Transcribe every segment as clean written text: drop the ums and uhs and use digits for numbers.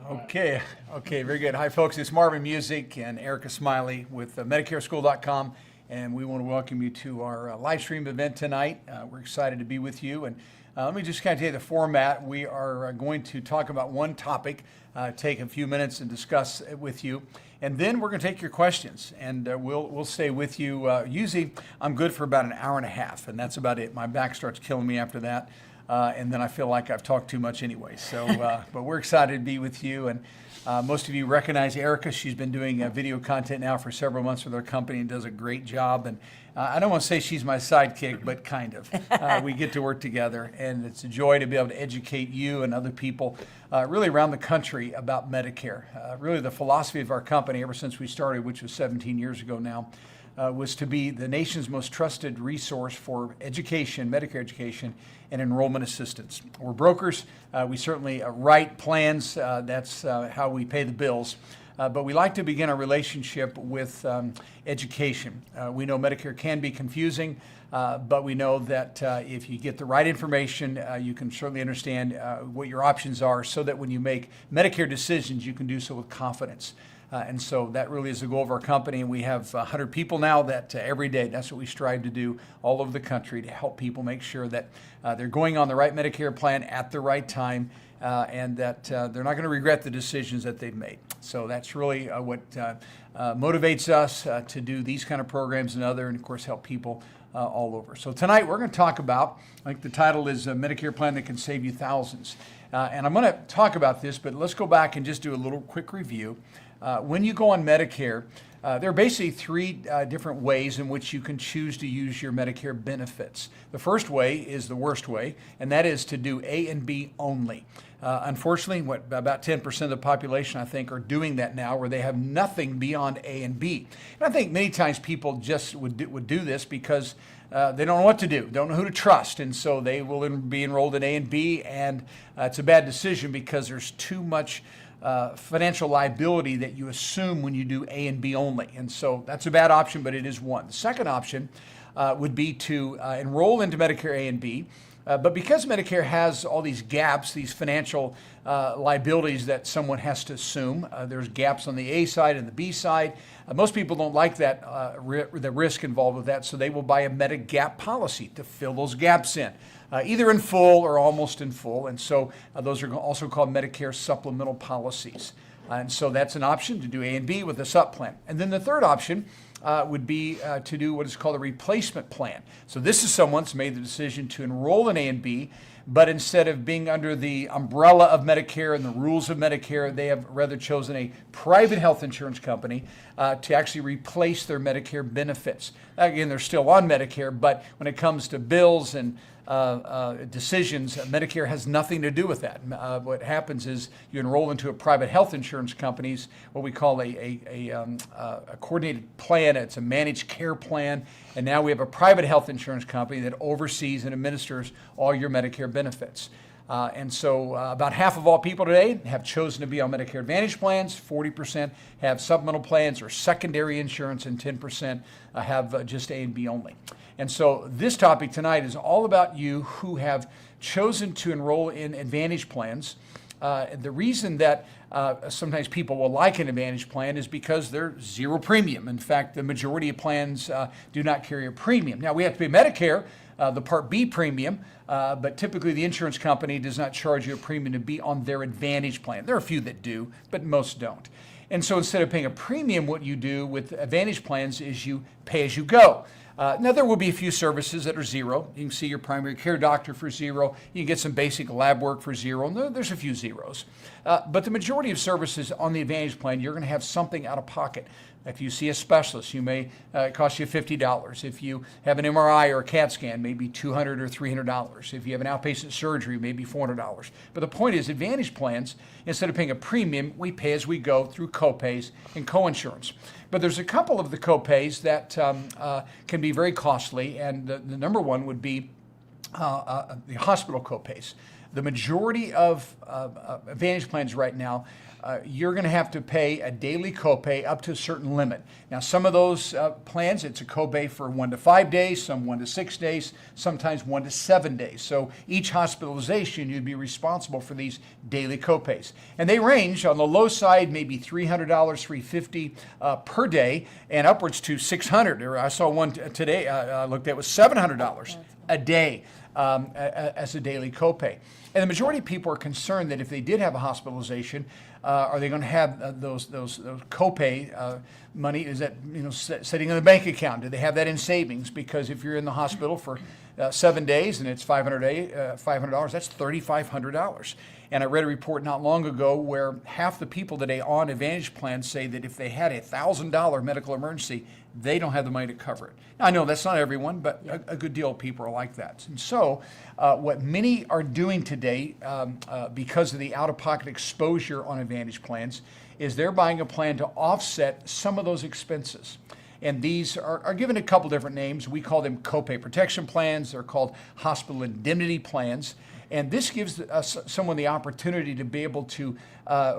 Okay, very good. Hi, folks. It's Marvin Music and Erica Smiley with MedicareSchool.com, and we want to welcome you to our live stream event tonight. We're excited to be with you, and let me just kind of tell you the format. We are going to talk about one topic, take a few minutes and discuss it with you, and then we're going to take your questions, and we'll stay with you. Usually, I'm good for about an hour and a half, and that's about it. My back starts killing me after that. And then I feel like I've talked too much anyway. So, but we're excited to be with you. And most of you recognize Erica. She's been doing video content now for several months with our company and does a great job. And I don't want to say she's my sidekick, but kind of. We get to work together, and it's a joy to be able to educate you and other people really around the country about Medicare. Really the philosophy of our company ever since we started, which was 17 years ago now, was to be the nation's most trusted resource for education, Medicare education, and enrollment assistance. We're brokers. We certainly write plans. That's how we pay the bills. But we like to begin a relationship with education. We know Medicare can be confusing, but we know that if you get the right information, you can certainly understand what your options are so that when you make Medicare decisions, you can do so with confidence. And so that really is the goal of our company. And we have 100 people now that every day, that's what we strive to do all over the country to help people make sure that they're going on the right Medicare plan at the right time and that they're not going to regret the decisions that they've made. So that's really what motivates us to do these kind of programs and other, and of course, help people all over. So tonight we're going to talk about, I think the title is a Medicare plan that can save you thousands. And I'm going to talk about this, but let's go back and just do a little quick review. When you go on Medicare, there are basically three different ways in which you can choose to use your Medicare benefits. The first way is the worst way, and that is to do A and B only. Unfortunately, about 10% of the population, I think, are doing that now, where they have nothing beyond A and B. And I think many times people just would do this because they don't know what to do, don't know who to trust, and so they will be enrolled in A and B, and it's a bad decision because there's too much financial liability that you assume when you do A and B only. And so that's a bad option, but it is one. The second option would be to enroll into Medicare A and B. But because Medicare has all these gaps, these financial liabilities that someone has to assume, there's gaps on the A side and the B side. Most people don't like that, the risk involved with that, so they will buy a Medigap policy to fill those gaps in, either in full or almost in full. And so those are also called Medicare supplemental policies. And so that's an option to do A and B with a sup plan. And then the third option would be to do what is called a replacement plan. So this is someone who's made the decision to enroll in A and B, but instead of being under the umbrella of Medicare and the rules of Medicare, they have rather chosen a private health insurance company to actually replace their Medicare benefits. Again, they're still on Medicare, but when it comes to bills and decisions, Medicare has nothing to do with that. What happens is you enroll into a private health insurance company's what we call a coordinated plan. It's a managed care plan, and now we have a private health insurance company that oversees and administers all your Medicare benefits. And so about half of all people today have chosen to be on Medicare Advantage plans, 40% have supplemental plans or secondary insurance, and 10% have just A and B only. And so this topic tonight is all about you who have chosen to enroll in Advantage plans. The reason that sometimes people will like an Advantage plan is because they're zero premium. In fact, the majority of plans do not carry a premium. Now, we have to pay Medicare, the Part B premium, but typically the insurance company does not charge you a premium to be on their Advantage plan. There are a few that do, but most don't. And so instead of paying a premium, what you do with Advantage plans is you pay as you go. Now, there will be a few services that are zero. You can see your primary care doctor for zero. You can get some basic lab work for zero. There's a few zeros. But the majority of services on the Advantage plan, you're going to have something out of pocket. If you see a specialist, you may cost you $50. If you have an MRI or a CAT scan, maybe $200 or $300. If you have an outpatient surgery, maybe $400. But the point is, Advantage plans, instead of paying a premium, we pay as we go through copays and coinsurance. But there's a couple of the copays that can be very costly, and the number one would be the hospital copays. the majority of Advantage plans right now, you're going to have to pay a daily copay up to a certain limit. Now, some of those plans, it's a copay for 1 to 5 days, some 1 to 6 days, sometimes 1 to 7 days. So each hospitalization, you'd be responsible for these daily copays. And they range on the low side, maybe $300, $350 per day, and upwards to $600. Or I saw one today I looked at was $700 a day as a daily copay. And the majority of people are concerned that if they did have a hospitalization, are they going to have those copay money? Is that sitting in the bank account? Do they have that in savings? Because if you're in the hospital for 7 days and it's $500, that's $3,500. And I read a report not long ago where half the people today on Advantage plans say that if they had a $1,000 medical emergency, they don't have the money to cover it. Now, I know that's not everyone, but a good deal of people are like that. And so what many are doing today because of the out-of-pocket exposure on Advantage plans is they're buying a plan to offset some of those expenses. And these are given a couple different names. We call them copay protection plans. They're called hospital indemnity plans. And this gives someone the opportunity to be able to,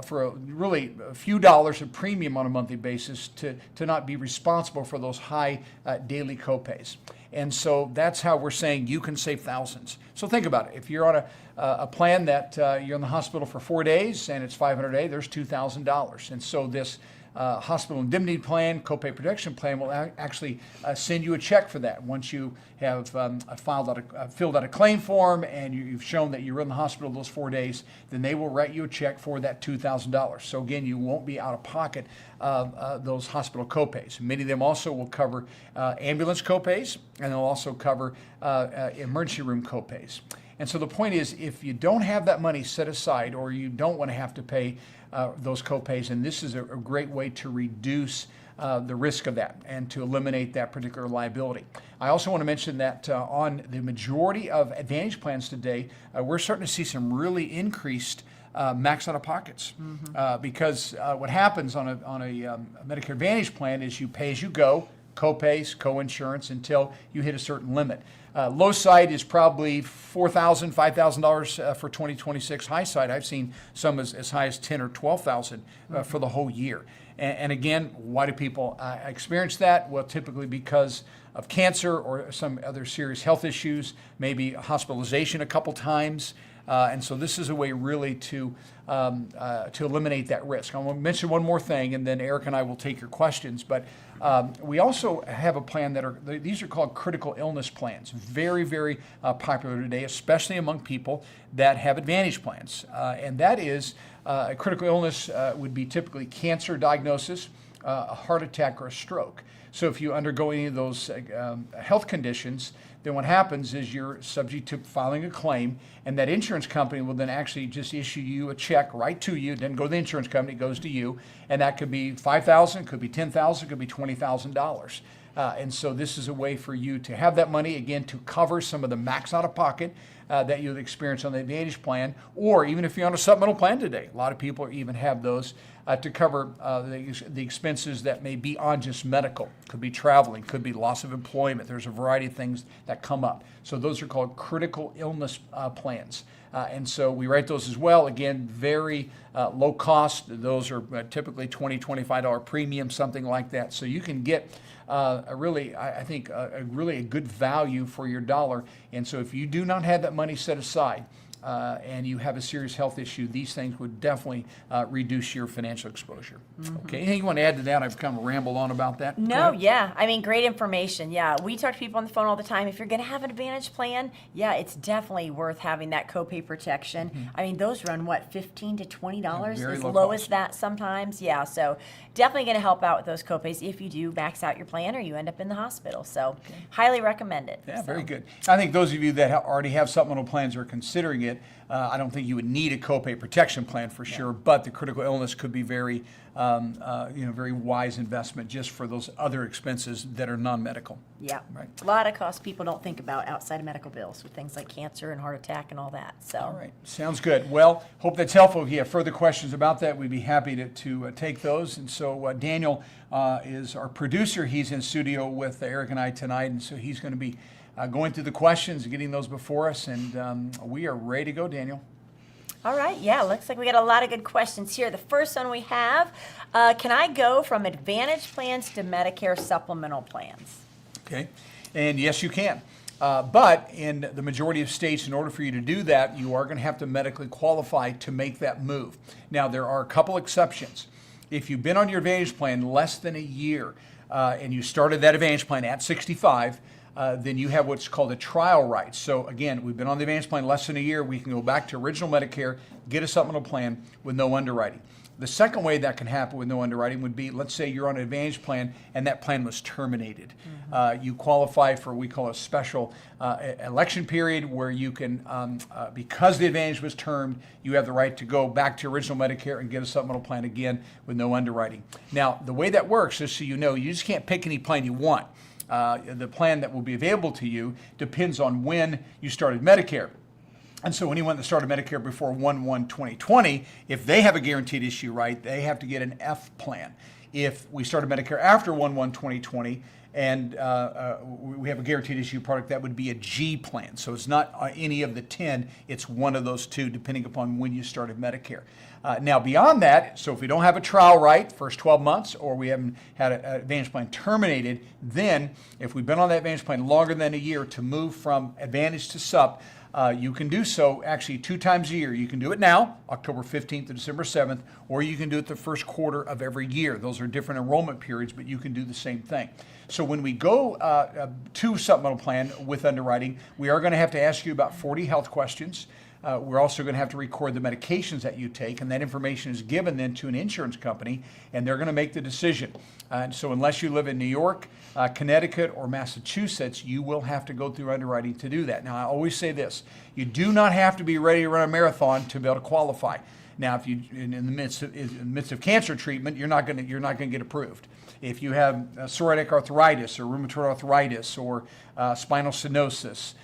for really a few dollars of premium on a monthly basis, to not be responsible for those high daily copays. And so that's how we're saying you can save thousands. So think about it. If you're on a plan that you're in the hospital for 4 days and it's $500 a day, there's $2,000. And so this hospital indemnity plan, copay protection plan will actually send you a check for that. Once you have filled out a claim form and you've shown that you were in the hospital those 4 days, then they will write you a check for that $2,000. So again, you won't be out of pocket those hospital copays. Many of them also will cover ambulance copays, and they'll also cover emergency room copays. And so the point is, if you don't have that money set aside or you don't want to have to pay those copays, and this is a great way to reduce the risk of that and to eliminate that particular liability. I also want to mention that on the majority of Advantage plans today, we're starting to see some really increased max out-of-pockets because what happens on a Medicare Advantage plan is you pay as you go, copays, co-insurance until you hit a certain limit. Low side is probably $4,000, $5,000 for 2026. High side, I've seen some as high as $10,000 or $12,000 for the whole year. And again, why do people experience that? Well, typically because of cancer or some other serious health issues, maybe hospitalization a couple times. And so this is a way really to eliminate that risk. I want to mention one more thing, and then Eric and I will take your questions. But we also have a plan these are called critical illness plans. Very, very popular today, especially among people that have Advantage plans. And that is a critical illness would be typically cancer diagnosis, a heart attack, or a stroke. So if you undergo any of those health conditions, then what happens is you're subject to filing a claim, and that insurance company will then actually just issue you a check right to you. It doesn't go to the insurance company, it goes to you, and that could be $5,000, could be $10,000, could be $20,000. And so this is a way for you to have that money, again, to cover some of the max out-of-pocket that you'll experience on the Advantage plan, or even if you're on a supplemental plan today. A lot of people even have those to cover the expenses that may be on just medical. Could be traveling, could be loss of employment. There's a variety of things that come up. So those are called critical illness plans. And so we write those as well. Again, very low cost. Those are typically $20, $25 premium, something like that. So you can get a really good value for your dollar. And so if you do not have that money set aside, and you have a serious health issue, these things would definitely reduce your financial exposure. Okay, anything you want to add to that? I've kind of rambled on about that. No, yeah. I mean, great information. Yeah, we talk to people on the phone all the time. If you're going to have an Advantage plan, yeah, it's definitely worth having that copay protection. I mean, those run, what, $15 to $20? Very as low low cost. as that sometimes. Yeah, so definitely going to help out with those copays if you do max out your plan or you end up in the hospital. So highly recommend it. Yeah, very good. I think those of you that already have supplemental plans or are considering it, I don't think you would need a copay protection plan for sure, but the critical illness could be very, very wise investment just for those other expenses that are non-medical. Yeah, Right. a lot of costs people don't think about outside of medical bills with things like cancer and heart attack and all that. So. All right, sounds good. Well, hope that's helpful. If you have further questions about that, we'd be happy to take those. And so Daniel is our producer. He's in studio with Eric and I tonight, and so he's going to be going through the questions, getting those before us, and we are ready to go, Daniel. All right, yeah, looks like we got a lot of good questions here. The first one we have, can I go from Advantage plans to Medicare supplemental plans? Okay, and yes, you can. But in the majority of states, in order for you to do that, you are going to have to medically qualify to make that move. Now, there are a couple exceptions. If you've been on your Advantage plan less than a year and you started that Advantage plan at 65, then you have what's called a trial right. So again, we've been on the Advantage plan less than a year. We can go back to original Medicare, get a supplemental plan with no underwriting. The second way that can happen with no underwriting would be, let's say you're on an Advantage plan and that plan was terminated. You qualify for what we call a special election period where you can, because the Advantage was termed, you have the right to go back to original Medicare and get a supplemental plan again with no underwriting. Now, the way that works, just so you know, you just can't pick any plan you want. The plan that will be available to you depends on when you started Medicare. And so anyone that started Medicare before 1/1/2020, if they have a guaranteed issue right, they have to get an F plan. If we started Medicare after 1/1/2020 and we have a guaranteed issue product, that would be a G plan. So it's not any of the 10, it's one of those two, depending upon when you started Medicare. Now beyond that, so if we don't have a trial right, first 12 months, or we haven't had an Advantage plan terminated, then if we've been on that Advantage plan longer than a year, to move from Advantage to Sup, you can do so actually 2 times a year. You can do it now, October 15th to December 7th, or you can do it the first quarter of every year. Those are different enrollment periods, but you can do the same thing. So when we go to supplemental plan with underwriting, we are going to have to ask you about 40 health questions. We're also going to have to record the medications that you take, and that information is given then to an insurance company, and they're going to make the decision. So unless you live in New York, Connecticut, or Massachusetts, you will have to go through underwriting to do that. Now, I always say this: you do not have to be ready to run a marathon to be able to qualify. Now, if you in the midst of cancer treatment, you're not going to get approved. If you have psoriatic arthritis or rheumatoid arthritis or spinal stenosis,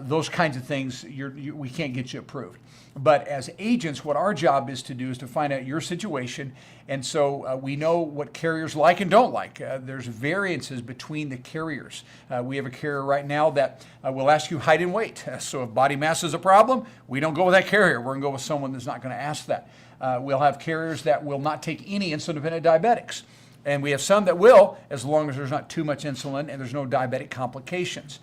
those kinds of things, we can't get you approved. But as agents, what our job is to do is to find out your situation, and so we know what carriers like and don't like. There's variances between the carriers. We have a carrier right now that will ask you height and weight. So if body mass is a problem, we don't go with that carrier. We're going to go with someone that's not going to ask that. We'll have carriers that will not take any insulin-dependent diabetics. And we have some that will, as long as there's not too much insulin and there's no diabetic complications.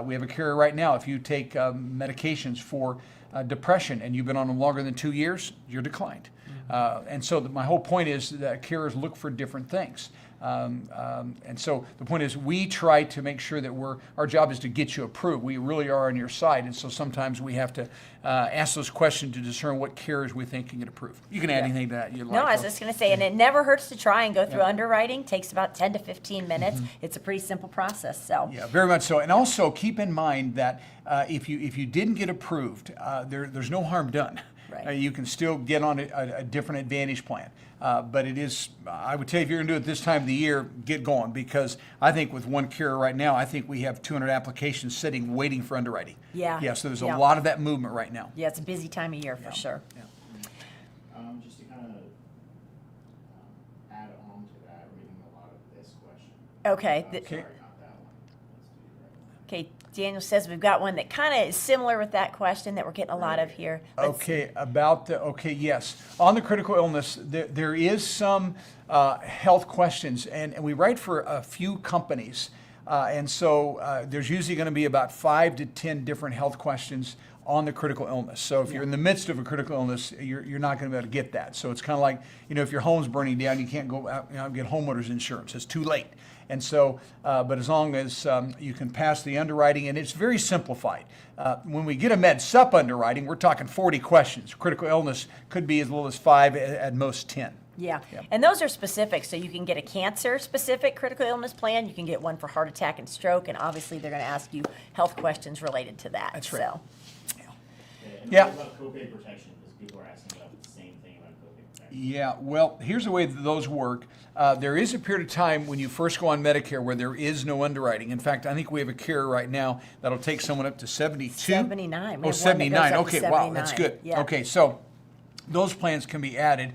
We have a carrier right now, if you take medications for depression and you've been on them longer than 2 years, you're declined. And so my whole point is that carriers look for different things. And so the point is we try to make sure that our job is to get you approved. We really are on your side. And so sometimes we have to ask those questions to discern what carriers we think can get approved. You can add anything to that you'd like. No, I was just going to say, and it never hurts to try and go through underwriting. Takes about 10 to 15 minutes. It's a pretty simple process. So yeah, very much so. And also keep in mind that if you didn't get approved, there's no harm done. Right. You can still get on a different Advantage plan. But it is, I would tell you, if you're going to do it this time of the year, get going, because I think with one carrier right now, I think we have 200 applications sitting waiting for underwriting. Yeah. Yeah, so there's a lot of that movement right now. yeah, it's a busy time of year for sure. Yeah. Just to kind of add on to that, reading a lot of this question. Okay. Okay. Sorry, not that one. Let's do it right. Okay, Daniel says we've got one that kind of is similar with that question that we're getting a lot of here. Okay, yes. On the critical illness, there is some health questions, and we write for a few companies. And so there's usually going to be about 5 to 10 different health questions on the critical illness. So if you're in the midst of a critical illness, you're not going to be able to get that. So it's kind of like, if your home's burning down, you can't go out and get homeowners insurance. It's too late. And so, but as long as you can pass the underwriting, and it's very simplified. When we get a Med Sup underwriting, we're talking 40 questions. Critical illness could be as little as 5, at most 10. Yeah, and those are specific, so you can get a cancer-specific critical illness plan. You can get one for heart attack and stroke, and obviously they're going to ask you health questions related to that. That's right. So. And Yeah. what about copay protection? Because people are asking about the same thing about copay protection. Yeah, well, here's the way that those work. There is a period of time when you first go on Medicare where there is no underwriting. In fact, I think we have a carrier right now that'll take someone up to 72. 79. We Oh, have one that goes 79. up to Okay, wow, that's 79. good. Yeah. Okay, so those plans can be added.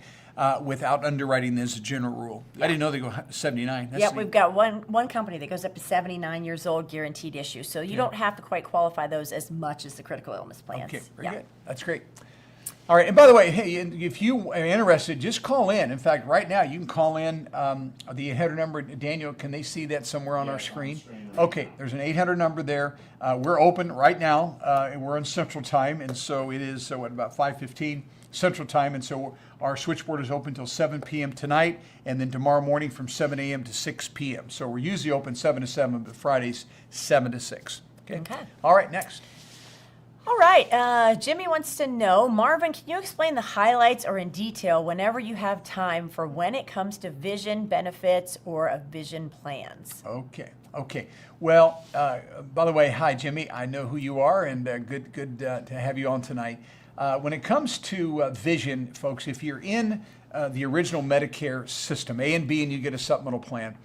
without underwriting as a general rule. I didn't know they go 79. That's Yeah, neat. we've got one company that goes up to 79 years old, guaranteed issue. So you don't have to quite qualify those as much as the critical illness plans. Okay, very Yeah. good. That's great. All right, and by the way, hey, if you are interested, just call in. In fact, right now you can call in the 800 number. Daniel, can they see that somewhere on Yeah, our it's on screen? the screen right Okay, there's an 800 number there. We're open right now, and we're on Central Time, and so it is about 5:15 Central Time, and so our switchboard is open till 7 p.m. tonight, and then tomorrow morning from 7 a.m. to 6 p.m. So we're usually open 7 to 7, but Fridays 7 to 6. Okay. All right, next. All right, Jimmy wants to know, Marvin, can you explain the highlights or in detail whenever you have time for when it comes to vision benefits or vision plans? Okay. Well, by the way, hi Jimmy. I know who you are, and good to have you on tonight. When it comes to vision, folks, if you're in the original Medicare system, A and B, and you get a supplemental plan,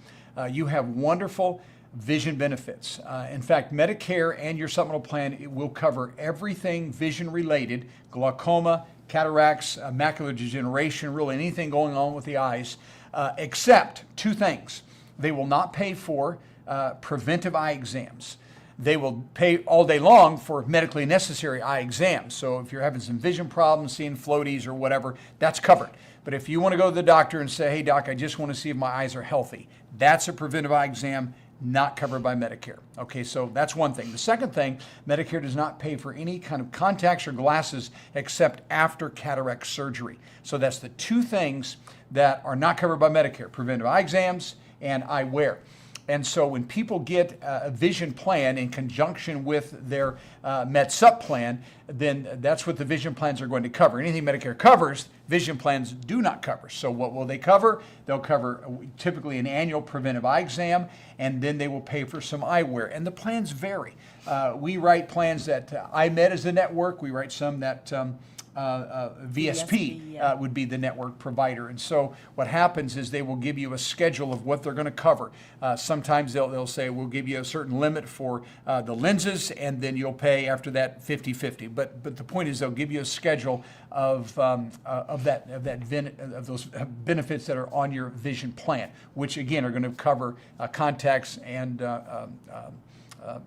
you have wonderful vision benefits. In fact, Medicare and your supplemental plan, it will cover everything vision related: glaucoma, cataracts, macular degeneration, really anything going on with the eyes, except two things. They will not pay for preventive eye exams. They will pay all day long for medically necessary eye exams. So if you're having some vision problems, seeing floaties or whatever, that's covered. But if you want to go to the doctor and say, hey doc, I just want to see if my eyes are healthy, that's a preventive eye exam, not covered by Medicare. Okay, so that's one thing. The second thing, Medicare does not pay for any kind of contacts or glasses except after cataract surgery. So that's the two things that are not covered by Medicare: preventive eye exams and eyewear. And so when people get a vision plan in conjunction with their MedSup plan, then that's what the vision plans are going to cover. Anything Medicare covers, vision plans do not cover. So what will they cover? They'll cover typically an annual preventive eye exam, and then they will pay for some eyewear. And the plans vary. We write plans that iMed is the network. We write some that VSP would be the network provider. And so what happens is they will give you a schedule of what they're going to cover. Sometimes they'll say, we'll give you a certain limit for the lenses, and then you'll pay after that 50-50. But the point is they'll give you a schedule of those benefits that are on your vision plan, which again are going to cover contacts and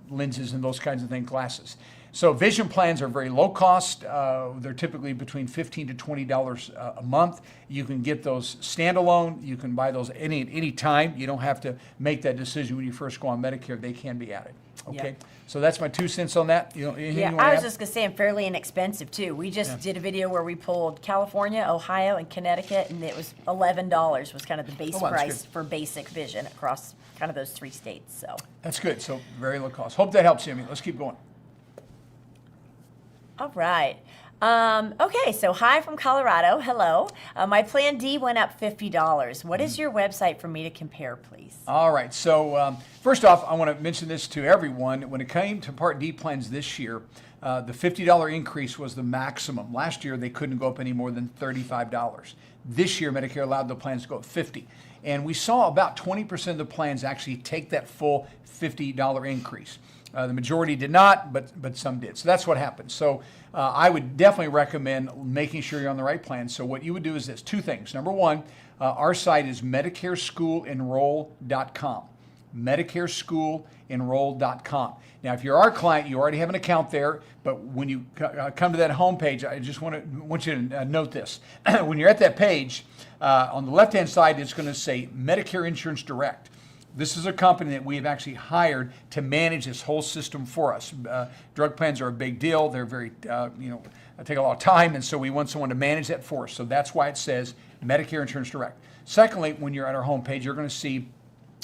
lenses and those kinds of things, glasses. So vision plans are very low cost. They're typically between $15 to $20 a month. You can get those standalone. You can buy those any time. You don't have to make that decision when you first go on Medicare. They can be added. Okay. Yep. So that's my 2 cents on that. Anything Yeah, you wanna I was add? just going to say I'm fairly inexpensive too. We just did a video where we pulled California, Ohio, and Connecticut, and it was $11 was kind of the base Oh, wow, that's price good. for basic vision across kind of those 3 states. So. That's good. So very low cost. Hope that helps, Jimmy. Let's keep going. All right. Okay, so hi from Colorado. Hello. My Plan D went up $50. What is your website for me to compare, please? All right. So first off, I want to mention this to everyone. When it came to Part D plans this year, the $50 increase was the maximum. Last year, they couldn't go up any more than $35. This year, Medicare allowed the plans to go up $50. And we saw about 20% of the plans actually take that full $50 increase. The majority did not, but some did. So that's what happened. So I would definitely recommend making sure you're on the right plan. So what you would do is this: 2 things. Number one, our site is MedicareSchoolEnroll.com. MedicareSchoolEnroll.com. Now, if you're our client, you already have an account there. But when you come to that homepage, I just want you to note this: when you're at that page, on the left-hand side, it's going to say Medicare Insurance Direct. This is a company that we have actually hired to manage this whole system for us. Drug plans are a big deal. They're very, take a lot of time, and so we want someone to manage that for us. So that's why it says Medicare Insurance Direct. Secondly, when you're at our homepage, you're going to see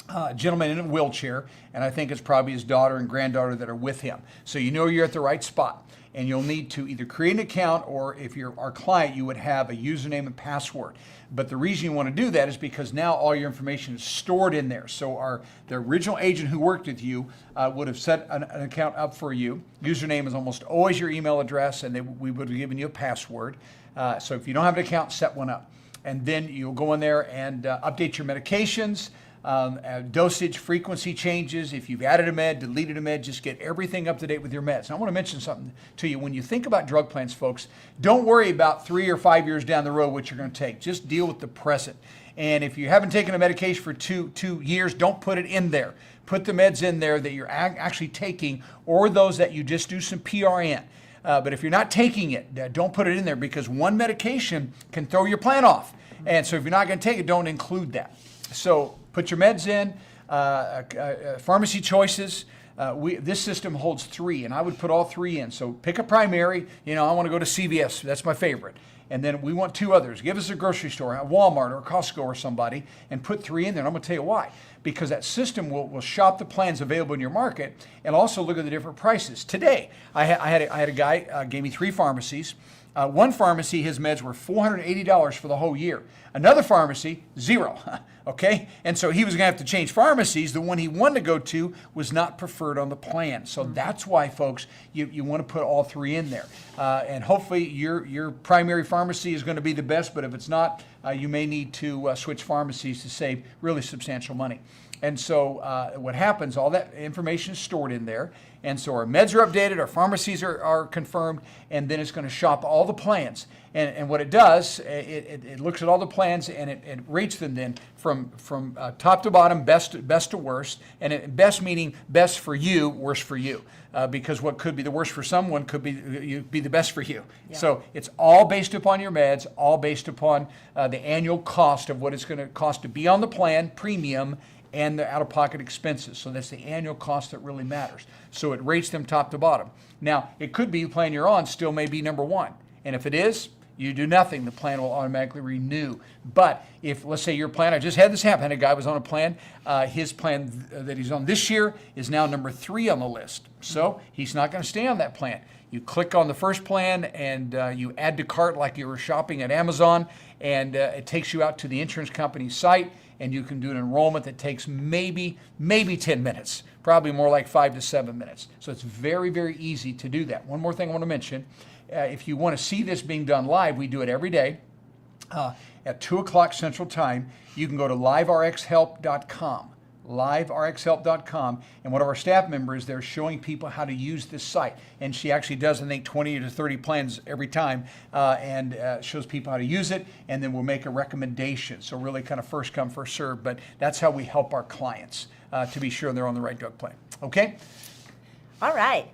a gentleman in a wheelchair, and I think it's probably his daughter and granddaughter that are with him. So you know you're at the right spot. And you'll need to either create an account, or if you're our client, you would have a username and password. But the reason you want to do that is because now all your information is stored in there. So the original agent who worked with you would have set an account up for you. Username is almost always your email address, and we would have given you a password. So if you don't have an account, set one up. And then you'll go in there and update your medications. dosage, frequency changes. If you've added a med, deleted a med, just get everything up to date with your meds. And I want to mention something to you. When you think about drug plans, folks, don't worry about 3 or 5 years down the road what you're going to take. Just deal with the present. And if you haven't taken a medication for two years, don't put it in there. Put the meds in there that you're actually taking, or those that you just do some PRN. But if you're not taking it, don't put it in there, because one medication can throw your plan off. And so if you're not going to take it, don't include that. So put your meds in, pharmacy choices. This system holds 3, and I would put all 3 in. So pick a primary. I want to go to CVS. That's my favorite. And then we want 2 others. Give us a grocery store, a Walmart or a Costco or somebody, and put 3 in there. And I'm going to tell you why. Because that system will shop the plans available in your market and also look at the different prices. Today, I had a guy gave me 3 pharmacies. One pharmacy, his meds were $480 for the whole year. Another pharmacy, 0. Okay? And so he was going to have to change pharmacies. The one he wanted to go to was not preferred on the plan. So that's why, folks, you want to put all 3 in there. And hopefully your primary pharmacy is going to be the best, but if it's not, you may need to switch pharmacies to save really substantial money. And so what happens, all that information is stored in there. And so our meds are updated, our pharmacies are confirmed, and then it's going to shop all the plans. And what it does, it looks at all the plans and it rates them then from top to bottom, best to worst. And best meaning best for you, worst for you. Because what could be the worst for someone could be the best for you. Yeah. So it's all based upon your meds, all based upon the annual cost of what it's going to cost to be on the plan, premium, and the out-of-pocket expenses. So that's the annual cost that really matters. So it rates them top to bottom. Now, it could be the plan you're on still may be number 1. And if it is, you do nothing. The plan will automatically renew. But if, let's say your plan, I just had this happen. A guy was on a plan. His plan that he's on this year is now number 3 on the list. So he's not going to stay on that plan. You click on the first plan and you add to cart like you were shopping at Amazon, and it takes you out to the insurance company's site, and you can do an enrollment that takes maybe 10 minutes, probably more like 5 to 7 minutes. So it's very, very easy to do that. One more thing I want to mention. If you want to see this being done live, we do it every day at 2 o'clock Central Time. You can go to liverxhelp.com. liverxhelp.com, and one of our staff members there showing people how to use this site, and she actually does, I think, 20 to 30 plans every time, and shows people how to use it, and then we'll make a recommendation. So really kind of first come, first serve, but that's how we help our clients to be sure they're on the right drug plan. Okay? All right.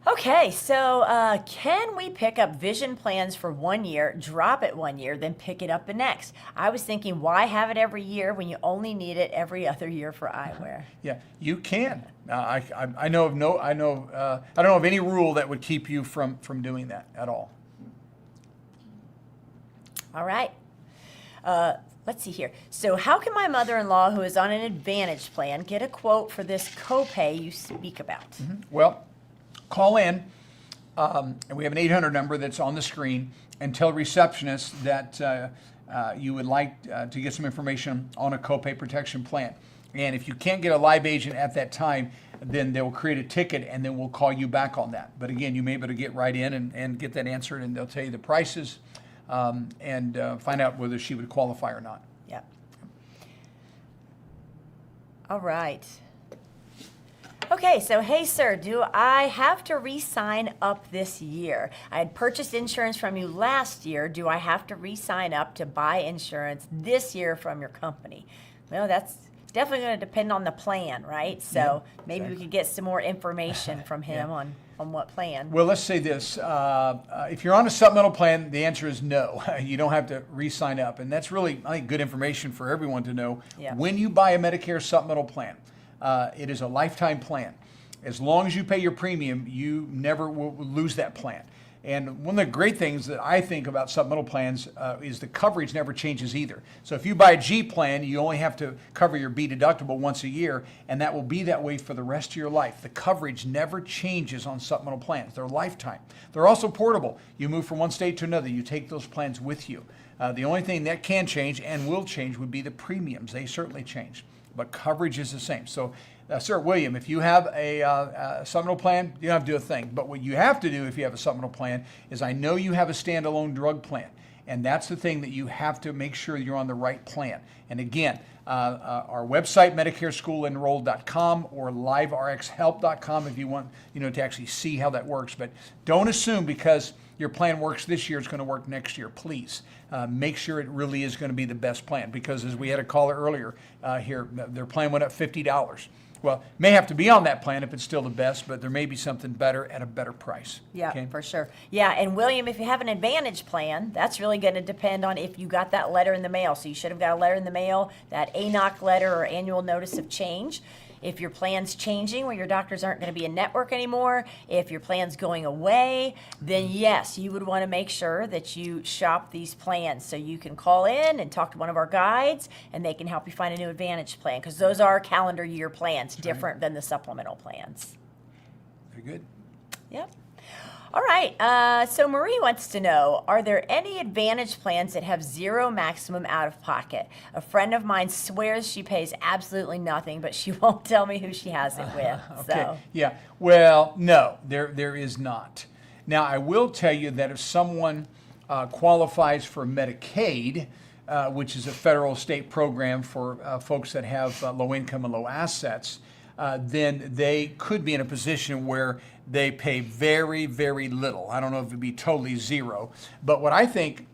Okay, so can we pick up vision plans for 1 year, drop it 1 year, then pick it up the next? I was thinking, why have it every year when you only need it every other year for eyewear? Yeah, you can. I don't know of any rule that would keep you from doing that at all. All right. Let's see here. So how can my mother-in-law, who is on an Advantage plan, get a quote for this copay you speak about? Mm-hmm. Well, call in, and we have an 800 number that's on the screen, and tell receptionists that you would like to get some information on a copay protection plan. And if you can't get a live agent at that time, then they will create a ticket, and then we'll call you back on that. But again, you may be able to get right in and get that answered, and they'll tell you the prices and find out whether she would qualify or not. Yeah. All right. Okay, so hey sir, do I have to re-sign up this year? I had purchased insurance from you last year. Do I have to re-sign up to buy insurance this year from your company? Well, that's definitely going to depend on the plan, right? So Yeah, maybe exactly. we could get some more information from him Yeah. on what plan. Well, let's say this. If you're on a supplemental plan, the answer is no. You don't have to re-sign up. And that's really, I think, good information for everyone to know. Yeah. When you buy a Medicare supplemental plan, it is a lifetime plan. As long as you pay your premium, you never will lose that plan. And one of the great things that I think about supplemental plans is the coverage never changes either. So if you buy a G plan, you only have to cover your B deductible once a year, and that will be that way for the rest of your life. The coverage never changes on supplemental plans. They're lifetime. They're also portable. You move from one state to another. You take those plans with you. The only thing that can change and will change would be the premiums. They certainly change, but coverage is the same. So, Sir William, if you have a supplemental plan, you don't have to do a thing. But what you have to do if you have a supplemental plan is, I know you have a standalone drug plan. And that's the thing that you have to make sure you're on the right plan. And again, our website, MedicareSchoolEnrolled.com or LiveRxHelp.com if you want to actually see how that works. But don't assume because your plan works this year, it's going to work next year. Please make sure it really is going to be the best plan, because as we had a caller earlier here, their plan went up $50. Well, may have to be on that plan if it's still the best, but there may be something better at a better price. Yeah, Okay? for sure. Yeah, and William, if you have an Advantage plan, that's really going to depend on if you got that letter in the mail. So you should have got a letter in the mail, that ANOC letter or annual notice of change. If your plan's changing, where your doctors aren't going to be in network anymore, if your plan's going away, then yes, you would want to make sure that you shop these plans. So you can call in and talk to one of our guides, and they can help you find a new Advantage plan, because those are calendar year plans, different than the supplemental plans. Very good. Yep. All right. So Marie wants to know, are there any Advantage plans that have zero maximum out of pocket? A friend of mine swears she pays absolutely nothing, but she won't tell me who she has it with. Okay. So. Yeah. Well, no, there is not. Now, I will tell you that if someone qualifies for Medicaid, which is a federal state program for folks that have low income and low assets, then they could be in a position where they pay very, very little. I don't know if it'd be totally zero, but what I think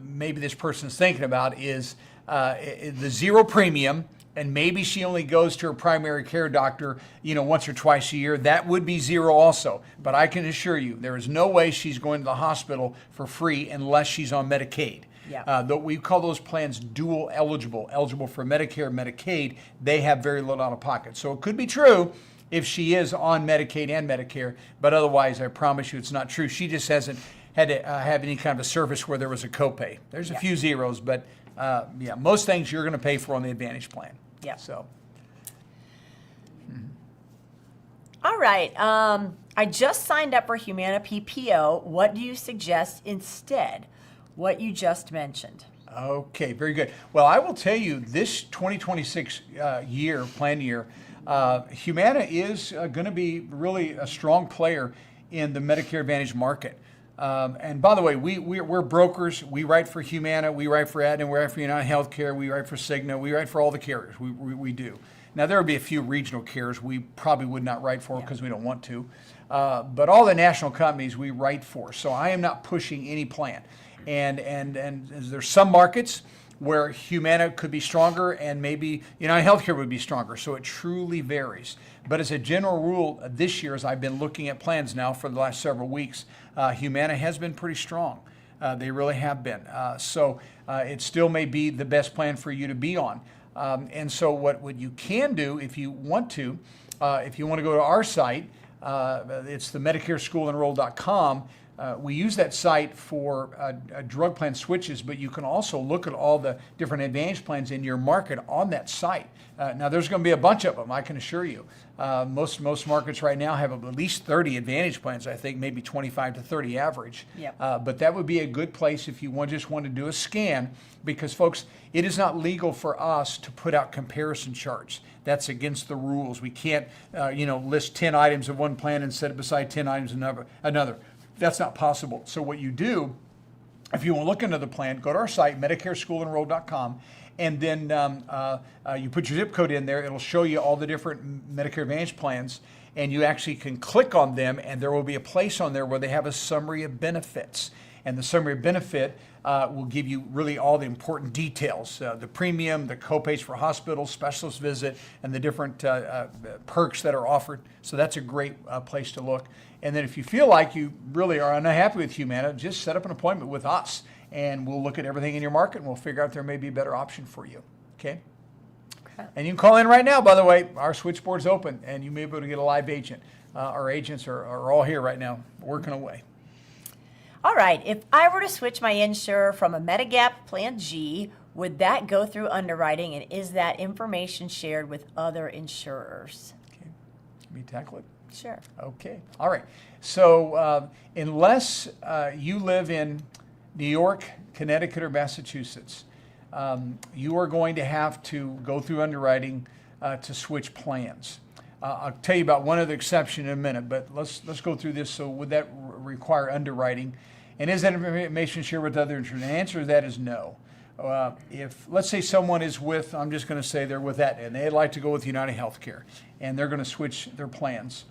maybe this person's thinking about is the zero premium, and maybe she only goes to her primary care doctor, once or twice a year. That would be zero also. But I can assure you, there is no way she's going to the hospital for free unless she's on Medicaid. Yeah. Though we call those plans dual eligible for Medicare, Medicaid. They have very little out of pocket. So it could be true if she is on Medicaid and Medicare, but otherwise, I promise you, it's not true. She just hasn't had to have any kind of a service where there was a copay. There's a few zeros, but most things you're going to pay for on the Advantage plan. Yeah. So. All right. I just signed up for Humana PPO. What do you suggest instead? What you just mentioned. Okay, very good. Well, I will tell you, this 2026 plan year, Humana is going to be really a strong player in the Medicare Advantage market. And by the way, we're brokers. We write for Humana, we write for Aetna, we write for United Healthcare, we write for Cigna, we write for all the carriers. We do. Now, there will be a few regional carriers we probably would not write for because we don't want to. But all the national companies we write for. So I am not pushing any plan. And there's some markets where Humana could be stronger and maybe United Healthcare would be stronger. So it truly varies. But as a general rule, this year, as I've been looking at plans now for the last several weeks, Humana has been pretty strong. They really have been. So it still may be the best plan for you to be on. And so what you can do if you want to go to our site, it's the MedicareSchoolEnrolled.com. We use that site for drug plan switches, but you can also look at all the different Advantage plans in your market on that site. Now, there's going to be a bunch of them, I can assure you. Most markets right now have at least 30 Advantage plans, I think, maybe 25 to 30 average. Yep. But that would be a good place if you just want to do a scan, because, folks, it is not legal for us to put out comparison charts. That's against the rules. We can't, list 10 items of one plan and set it beside 10 items of another. That's not possible. So what you do, if you want to look into the plan, go to our site, MedicareSchoolEnrolled.com, and then you put your zip code in there. It'll show you all the different Medicare Advantage plans, and you actually can click on them, and there will be a place on there where they have a summary of benefits. And the summary of benefit will give you really all the important details, the premium, the copays for hospitals, specialist visit, and the different perks that are offered. So that's a great place to look. And then if you feel like you really are unhappy with Humana, just set up an appointment with us, and we'll look at everything in your market, and we'll figure out there may be a better option for you. Okay? And you can call in right now, by the way. Our switchboard's open, and you may be able to get a live agent. Our agents are all here right now, working away. All right. If I were to switch my insurer from a Medigap Plan G, would that go through underwriting, and is that information shared with other insurers? Okay. Let me tackle it. Sure. Okay. All right. So unless you live in New York, Connecticut, or Massachusetts, you are going to have to go through underwriting to switch plans. I'll tell you about one other exception in a minute, but let's go through this. So would that require underwriting? And is that information shared with other insurance? The answer to that is no. If, let's say someone is with, I'm just going to say they're with Aetna, and they'd like to go with United Healthcare, and they're going to switch their plans.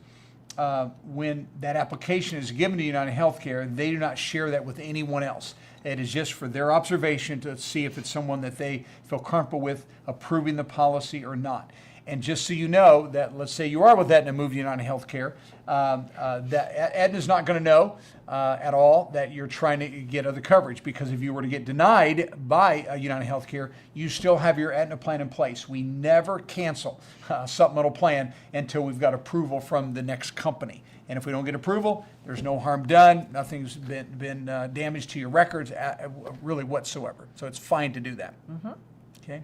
When that application is given to United Healthcare, they do not share that with anyone else. It is just for their observation to see if it's someone that they feel comfortable with approving the policy or not. And just so you know that, let's say you are with Aetna and move to United Healthcare, that Aetna's not going to know at all that you're trying to get other coverage, because if you were to get denied by United Healthcare, you still have your Aetna plan in place. We never cancel a supplemental plan until we've got approval from the next company. And if we don't get approval, there's no harm done. Nothing's been damaged to your records really whatsoever. So it's fine to do that. Okay.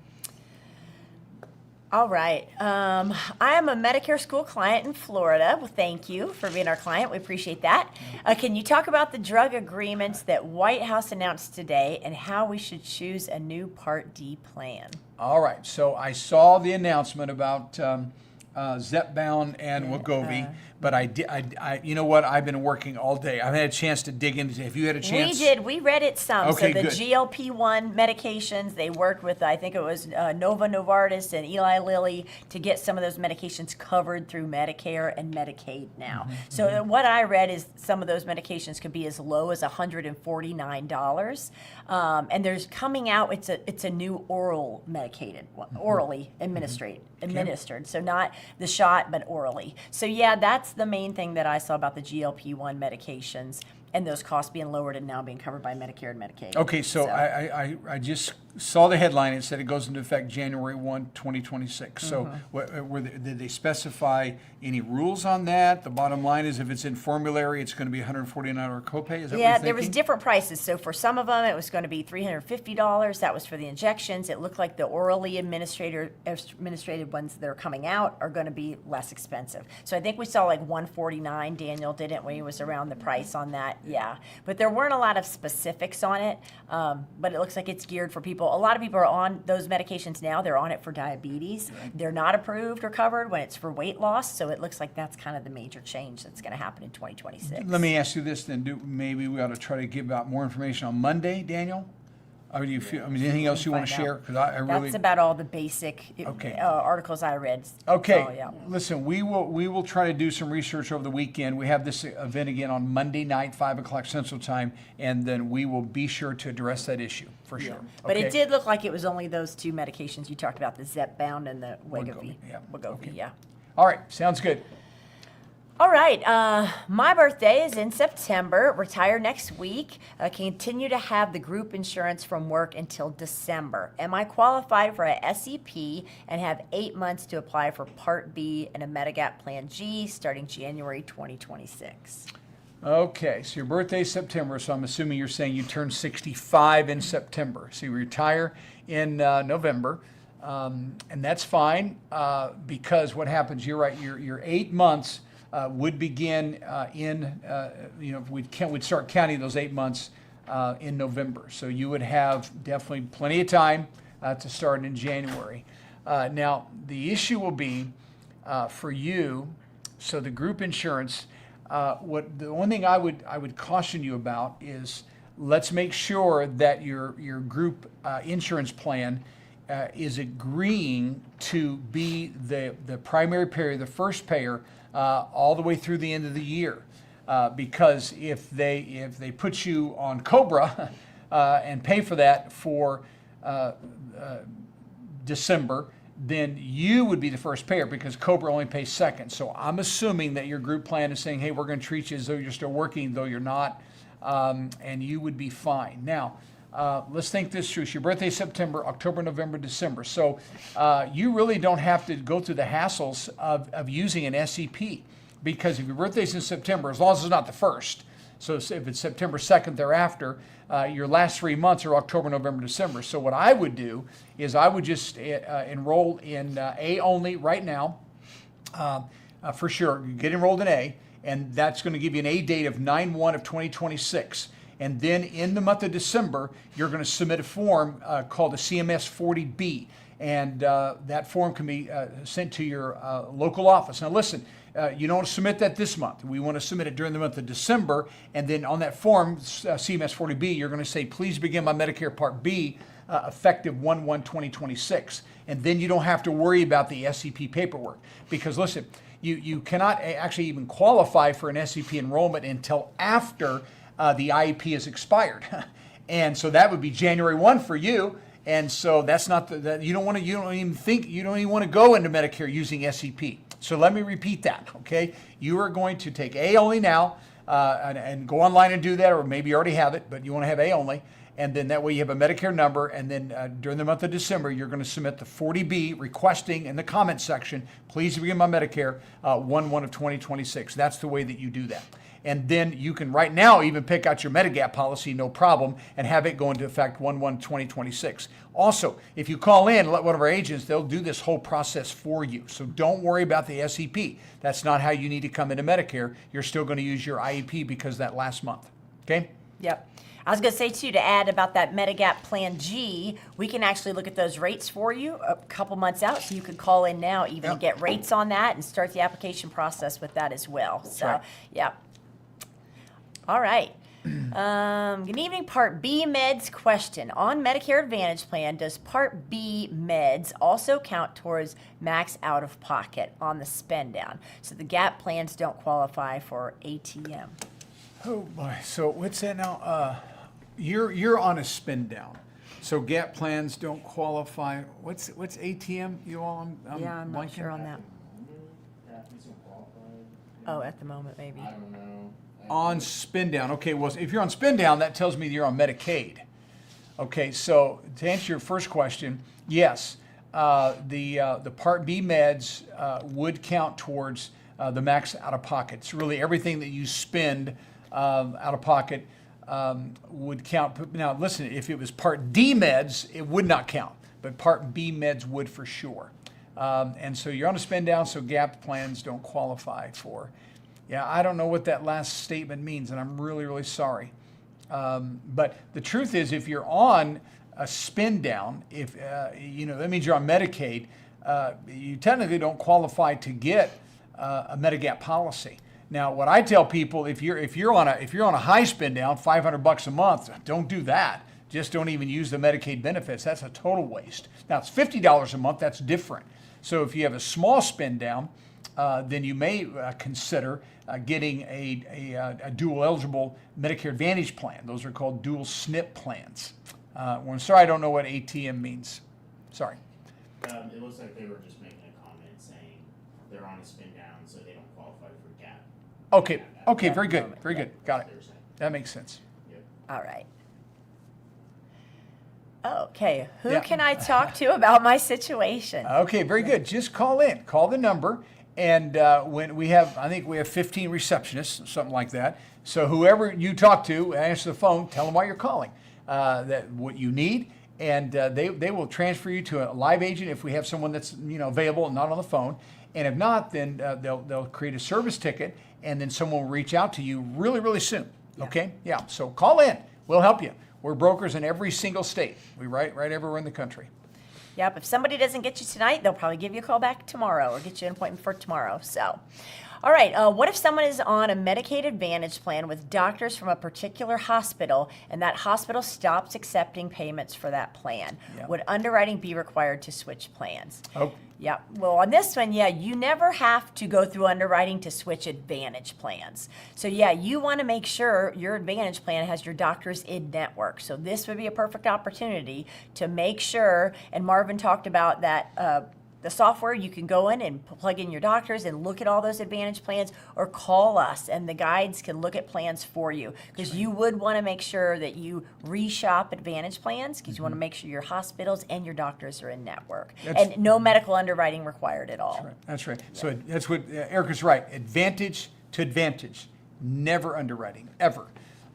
All right. I am a Medicare school client in Florida. Well, thank you for being our client. We appreciate that. Can you talk about the drug agreements that White House announced today and how we should choose a new Part D plan? All right. So I saw the announcement about Zepbound and Wegovy, but you know what? I've been working all day. I've had a chance to dig into. Have you had a chance? We did. We read it some. Okay, so the good. GLP-1 medications, they worked with, I think it was Nova Novartis and Eli Lilly to get some of those medications covered through Medicare and Medicaid now. So what I read is some of those medications could be as low as $149. And there's coming out, it's a new oral medicated, orally administered. So not the shot, but orally. So yeah, that's the main thing that I saw about the GLP-1 medications and those costs being lowered and now being covered by Medicare and Medicaid. Okay, so I just saw the headline. It said it goes into effect January 1, 2026. So did they specify any rules on that? The bottom line is if it's in formulary, it's going to be $149 copay? Is that what you're there was thinking? different prices. So for some of them, it was going to be $350. That was for the injections. It looked like the orally administrated ones that are coming out are going to be less expensive. So I think we saw like $149, Daniel, didn't we? It was around the price on that. Yeah. But there weren't a lot of specifics on it. But it looks like it's geared for people. A lot of people are on those medications now. They're on it for diabetes. Right. They're not approved or covered when it's for weight loss. So it looks like that's kind of the major change that's going to happen in 2026. Let me ask you this then. Maybe we ought to try to give out more information on Monday, Daniel? Or do you feel, anything else you want to share? Because I really. That's about all the basic articles I read. Okay. So, yeah. Listen, we will try to do some research over the weekend. We have this event again on Monday night, 5 o'clock Central Time, and then we will be sure to address that issue for sure. But it did look like it was only those two medications you talked about, the Zepbound and the Wegovy. Okay. Yeah. All right. Sounds good. All right, my birthday is in September, retire next week, continue to have the group insurance from work until December. Am I qualified for a SEP and have 8 months to apply for Part B and a Medigap Plan G starting January 2026? Okay, so your birthday is September, so I'm assuming you're saying you turn 65 in September. So you retire in November, and that's fine because what happens, you're right, your 8 months would begin we'd start counting those 8 months in November. So you would have definitely plenty of time to start in January. Now, the issue will be for you, so the group insurance, the one thing I would caution you about is let's make sure that your group insurance plan is agreeing to be the primary payer, the first payer, all the way through the end of the year, because if they put you on COBRA and pay for that for December, then you would be the first payer because COBRA only pays second. So I'm assuming that your group plan is saying, hey, we're going to treat you as though you're still working, though you're not, and you would be fine. Now, let's think this through. So your birthday is September, October, November, December. So you really don't have to go through the hassles of using an SEP, because if your birthday's in September, as long as it's not the first, so if it's September 2nd thereafter, your last 3 months are October, November, December. So what I would do is I would just enroll in A only right now, for sure. Get enrolled in A, and that's going to give you an A date of 9/1 of 2026. And then in the month of December, you're going to submit a form called a CMS 40B. And that form can be sent to your local office. Now listen, you don't submit that this month. We want to submit it during the month of December. And then on that form, CMS 40B, you're going to say, please begin my Medicare Part B effective 1/1/2026. And then you don't have to worry about the SEP paperwork. Because listen, you cannot actually even qualify for an SEP enrollment until after the IEP is expired. And so that would be January 1 for you. And so that's not you don't even want to go into Medicare using SEP. So let me repeat that, okay? You are going to take A only now and go online and do that, or maybe you already have it, but you want to have A only. And then that way you have a Medicare number, and then during the month of December, you're going to submit the 40B requesting in the comment section, please begin my Medicare 1/1/2026. That's the way that you do that. And then you can right now even pick out your Medigap policy, no problem, and have it go into effect 1/1/2026. Also, if you call in, let one of our agents, they'll do this whole process for you. So don't worry about the SEP. That's not how you need to come into Medicare. You're still going to use your IEP because that last month. Okay? Yep. I was going to say, too, to add about that Medigap Plan G, we can actually look at those rates for you a couple months out, so you could call in now even to get rates on that and start the application process with that as well. So, right. yeah. All right. Good evening. Part B meds question. On Medicare Advantage plan, does Part B meds also count towards max out-of-pocket on the spend down? So the GAP plans don't qualify for ATM. Oh boy, so what's that now? You're on a spin down. So GAP plans don't qualify. What's ATM? You all? I'm I'm not blanking. sure on that. Athletes are qualified. Oh, at the moment, maybe. I don't know. On spin down. Okay, well, if you're on spin down, that tells me you're on Medicaid. Okay, so to answer your first question, yes, the Part B meds would count towards the max out of pocket. It's really everything that you spend out of pocket would count. Now, listen, if it was Part D meds, it would not count, but Part B meds would for sure. And so you're on a spend down, so GAP plans don't qualify for. Yeah, I don't know what that last statement means, and I'm really, really sorry. But the truth is, if you're on a spin down, if that means you're on Medicaid, you technically don't qualify to get a Medigap policy. Now, what I tell people, if you're on a high spin down, $500 a month, don't do that. Just don't even use the Medicaid benefits. That's a total waste. Now, it's $50 a month. That's different. So if you have a small spin down, then you may consider getting a dual eligible Medicare Advantage plan. Those are called dual SNP plans. I'm sorry, I don't know what ATM means. Sorry. It looks like they were just making a comment saying they're on a spin down, so they don't qualify for GAP. Okay, very good, very good. Got it. That makes sense. Yep. All right. Okay, who Yeah. can I talk to about my situation? Okay, very good. Just call in. Call the number. And when I think we have 15 receptionists, something like that. So whoever you talk to, answer the phone, tell them why you're calling, that what you need, and they will transfer you to a live agent if we have someone that's available and not on the phone. And if not, then they'll create a service ticket, and then someone will reach out to you really, really soon. Yeah. Okay? Yeah. So call in. We'll help you. We're brokers in every single state. We write right everywhere in the country. Yep, if somebody doesn't get you tonight, they'll probably give you a call back tomorrow or get you an appointment for tomorrow. So, all right, what if someone is on a Medicaid Advantage plan with doctors from a particular hospital and that hospital stops accepting payments for that plan? Yeah. Would underwriting be required to switch plans? Oh. Yeah, well, on this one, you never have to go through underwriting to switch Advantage plans. So, you want to make sure your Advantage plan has your doctors in network. So, this would be a perfect opportunity to make sure, and Marvin talked about that. The software, you can go in and plug in your doctors and look at all those Advantage plans, or call us and the guides can look at plans for you, because you would want to make sure that you reshop Advantage plans, because you want to make sure your hospitals and your doctors are in network. And no medical underwriting required at all. That's right. So that's what Erica's right. Advantage to Advantage, never underwriting, ever.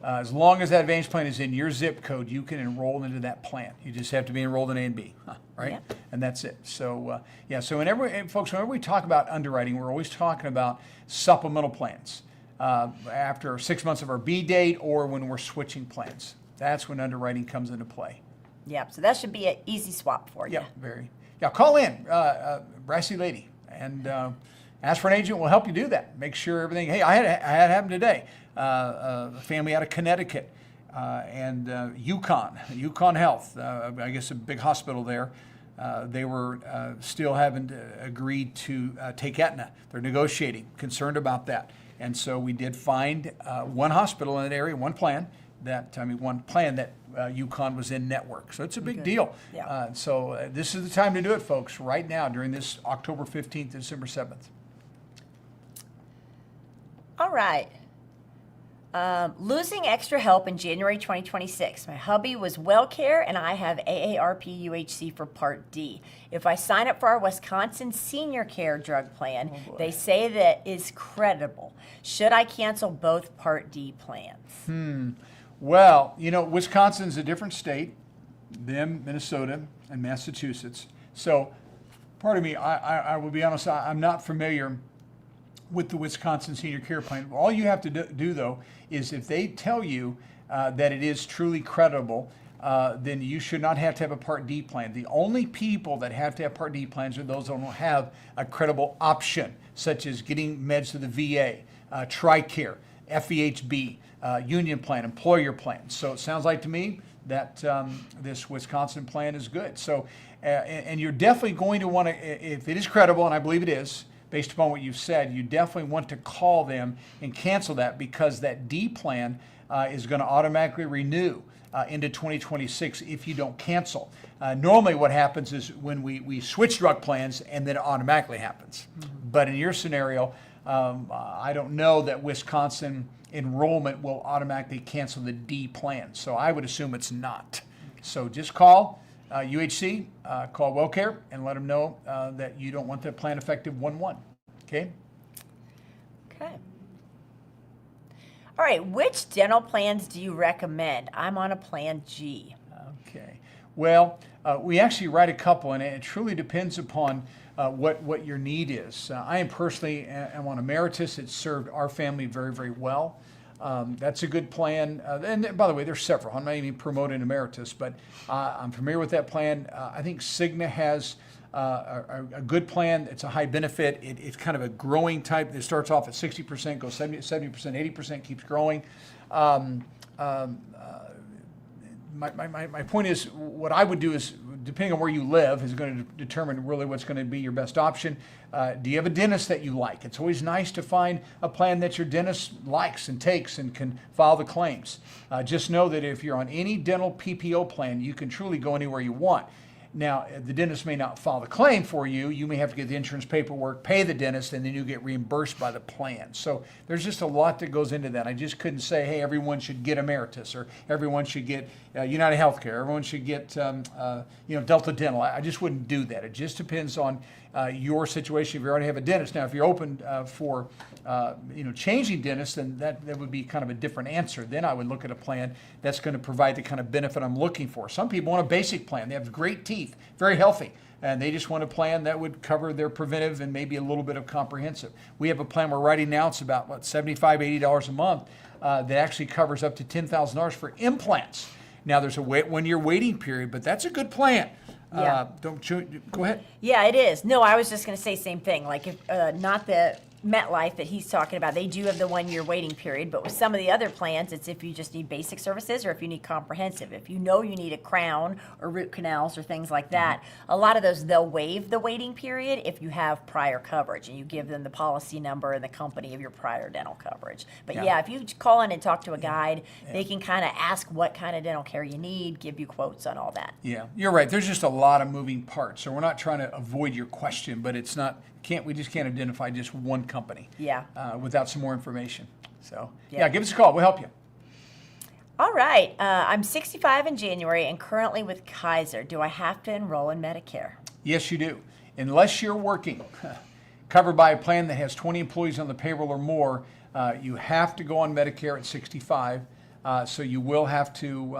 As long as that Advantage plan is in your zip code, you can enroll into that plan. You just have to be enrolled in A and B, right? Yep. And that's it. So, so folks, whenever we talk about underwriting, we're always talking about supplemental plans after 6 months of our B date, or when we're switching plans. That's when underwriting comes into play. Yep, so that should be an easy swap for you. Yeah, very. Yeah, call in, brassy lady, and ask for an agent. We'll help you do that. Make sure everything. Hey, I had it happen today. A family out of Connecticut and Yukon Health. I guess a big hospital there. They were still haven't agreed to take Aetna. They're negotiating, concerned about that. And so we did find one hospital in that area, one plan that Yukon was in network. So it's a big deal. Yeah. So this is the time to do it, folks, right now during this October 15th to December 7th. All right. Losing extra help in January 2026. My hubby was WellCare and I have AARP UHC for Part D. If I sign up for our Wisconsin Senior Care drug plan, they say that is credible. Should I cancel both Part D plans? Well, Wisconsin's a different state than Minnesota and Massachusetts. So, pardon me, I will be honest, I'm not familiar with the Wisconsin Senior Care Plan. All you have to do though, is if they tell you that it is truly credible, then you should not have to have a Part D plan. The only people that have to have Part D plans are those that don't have a credible option, such as getting meds to the VA, TRICARE, FEHB, union plan, employer plan. So it sounds like to me that this Wisconsin plan is good. So, and you're definitely going to want to, if it is credible, and I believe it is, based upon what you've said, you definitely want to call them and cancel that, because that D plan is going to automatically renew into 2026 if you don't cancel. Normally what happens is when we switch drug plans and then it automatically happens. But in your scenario, I don't know that Wisconsin enrollment will automatically cancel the D plan. So I would assume it's not. So just call UHC, call WellCare, and let them know that you don't want that plan effective 1/1. Okay? Okay. All right, which dental plans do you recommend? I'm on a plan G. Okay. Well, we actually write a couple, and it truly depends upon what your need is. I am personally am on Emeritus. It's served our family very, very well. That's a good plan. And by the way, there's several. I'm not even promoting Emeritus, but I'm familiar with that plan. I think Cigna has a good plan. It's a high benefit. It's kind of a growing type. It starts off at 60%, goes 70%, 80%, keeps growing. My point is, what I would do is, depending on where you live, is going to determine really what's going to be your best option. Do you have a dentist that you like? It's always nice to find a plan that your dentist likes and takes and can file the claims. Just know that if you're on any dental PPO plan, you can truly go anywhere you want. Now, the dentist may not file the claim for you. You may have to get the insurance paperwork, pay the dentist, and then you get reimbursed by the plan. So there's just a lot that goes into that. I just couldn't say, hey, everyone should get Emeritus, or everyone should get United Healthcare, everyone should get Delta Dental. I just wouldn't do that. It just depends on your situation. If you already have a dentist, now if you're open for changing dentists, then that would be kind of a different answer. Then I would look at a plan that's going to provide the kind of benefit I'm looking for. Some people want a basic plan. They have great teeth, very healthy, and they just want a plan that would cover their preventive and maybe a little bit of comprehensive. We have a plan we're writing now. It's about $75, $80 a month that actually covers up to $10,000 for implants. Now there's a 1-year waiting period, but that's a good plan. Yeah. Go ahead. Yeah, it is. No, I was just going to say same thing. Like, if not the MetLife that he's talking about, they do have the 1-year waiting period, but with some of the other plans, it's if you just need basic services or if you need comprehensive. If you know you need a crown or root canals or things like that, a lot of those, they'll waive the waiting period if you have prior coverage and you give them the policy number and the company of your prior dental coverage. But yeah, if you call in and talk to a guide, they can kind of ask what kind of dental care you need, give you quotes on all that. Yeah, you're right. There's just a lot of moving parts. So we're not trying to avoid your question, but it's not, we just can't identify just one company without some more information. So yeah, give us a call. We'll help you. All right. I'm 65 in January and currently with Kaiser. Do I have to enroll in Medicare? Yes, you do. Unless you're working, covered by a plan that has 20 employees on the payroll or more, you have to go on Medicare at 65. So you will have to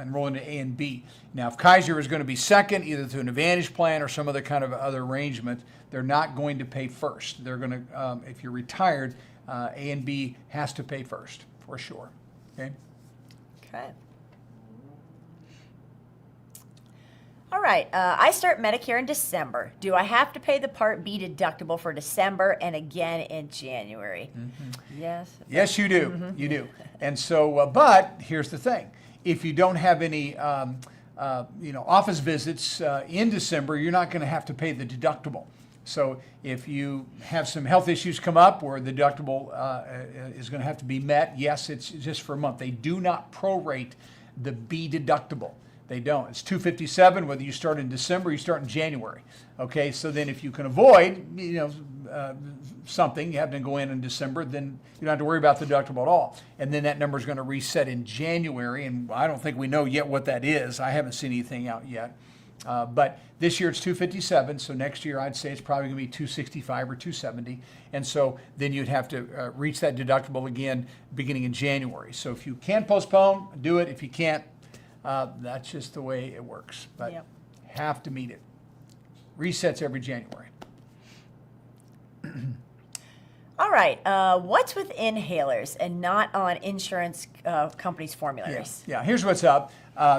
enroll into A and B. Now, if Kaiser is going to be second, either through an Advantage plan or some other kind of other arrangement, they're not going to pay first. They're going to, if you're retired, A and B has to pay first, for sure. Okay? Okay. All right, I start Medicare in December. Do I have to pay the Part B deductible for December and again in January? Yes. Yes, you do. You do. And so, but here's the thing: if you don't have any, office visits in December, you're not going to have to pay the deductible. So, if you have some health issues come up where the deductible is going to have to be met, yes, it's just for a month. They do not prorate the B deductible. They don't. It's $257 whether you start in December or you start in January. Okay, so then if you can avoid, something, you have to go in December, then you don't have to worry about the deductible at all. And then that number is going to reset in January, and I don't think we know yet what that is. I haven't seen anything out yet. But this year it's $257, so next year I'd say it's probably going to be $265 or $270. And so then you'd have to reach that deductible again beginning in January. So if you can postpone, do it. If you can't, that's just the way it works. But Yep. have to meet it. Resets every January. All right, what's with inhalers and not on insurance companies' formularies? Yeah, here's what's up.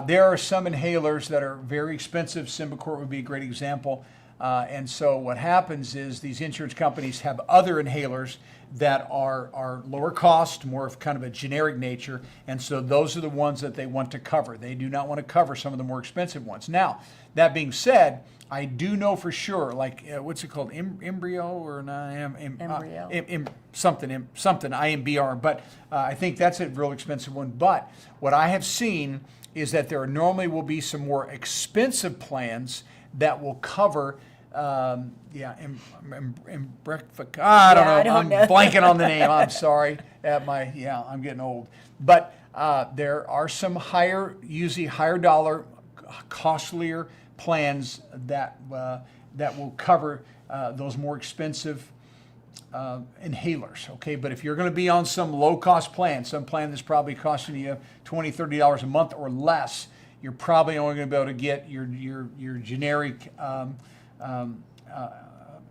There are some inhalers that are very expensive. Symbicort would be a great example. And so what happens is these insurance companies have other inhalers that are lower cost, more of kind of a generic nature. And so those are the ones that they want to cover. They do not want to cover some of the more expensive ones. Now, that being said, I do know for sure, like, what's it called? Embryo or not? Embryo. Something, IMBR. But I think that's a real expensive one. But what I have seen is that there normally will be some more expensive plans that will cover, I don't know. I'm blanking on the name. I'm sorry. I'm getting old. But there are some usually higher dollar, costlier plans that will cover those more expensive inhalers. Okay, but if you're going to be on some low-cost plan, some plan that's probably costing you $20, $30 a month or less, you're probably only going to be able to get your generic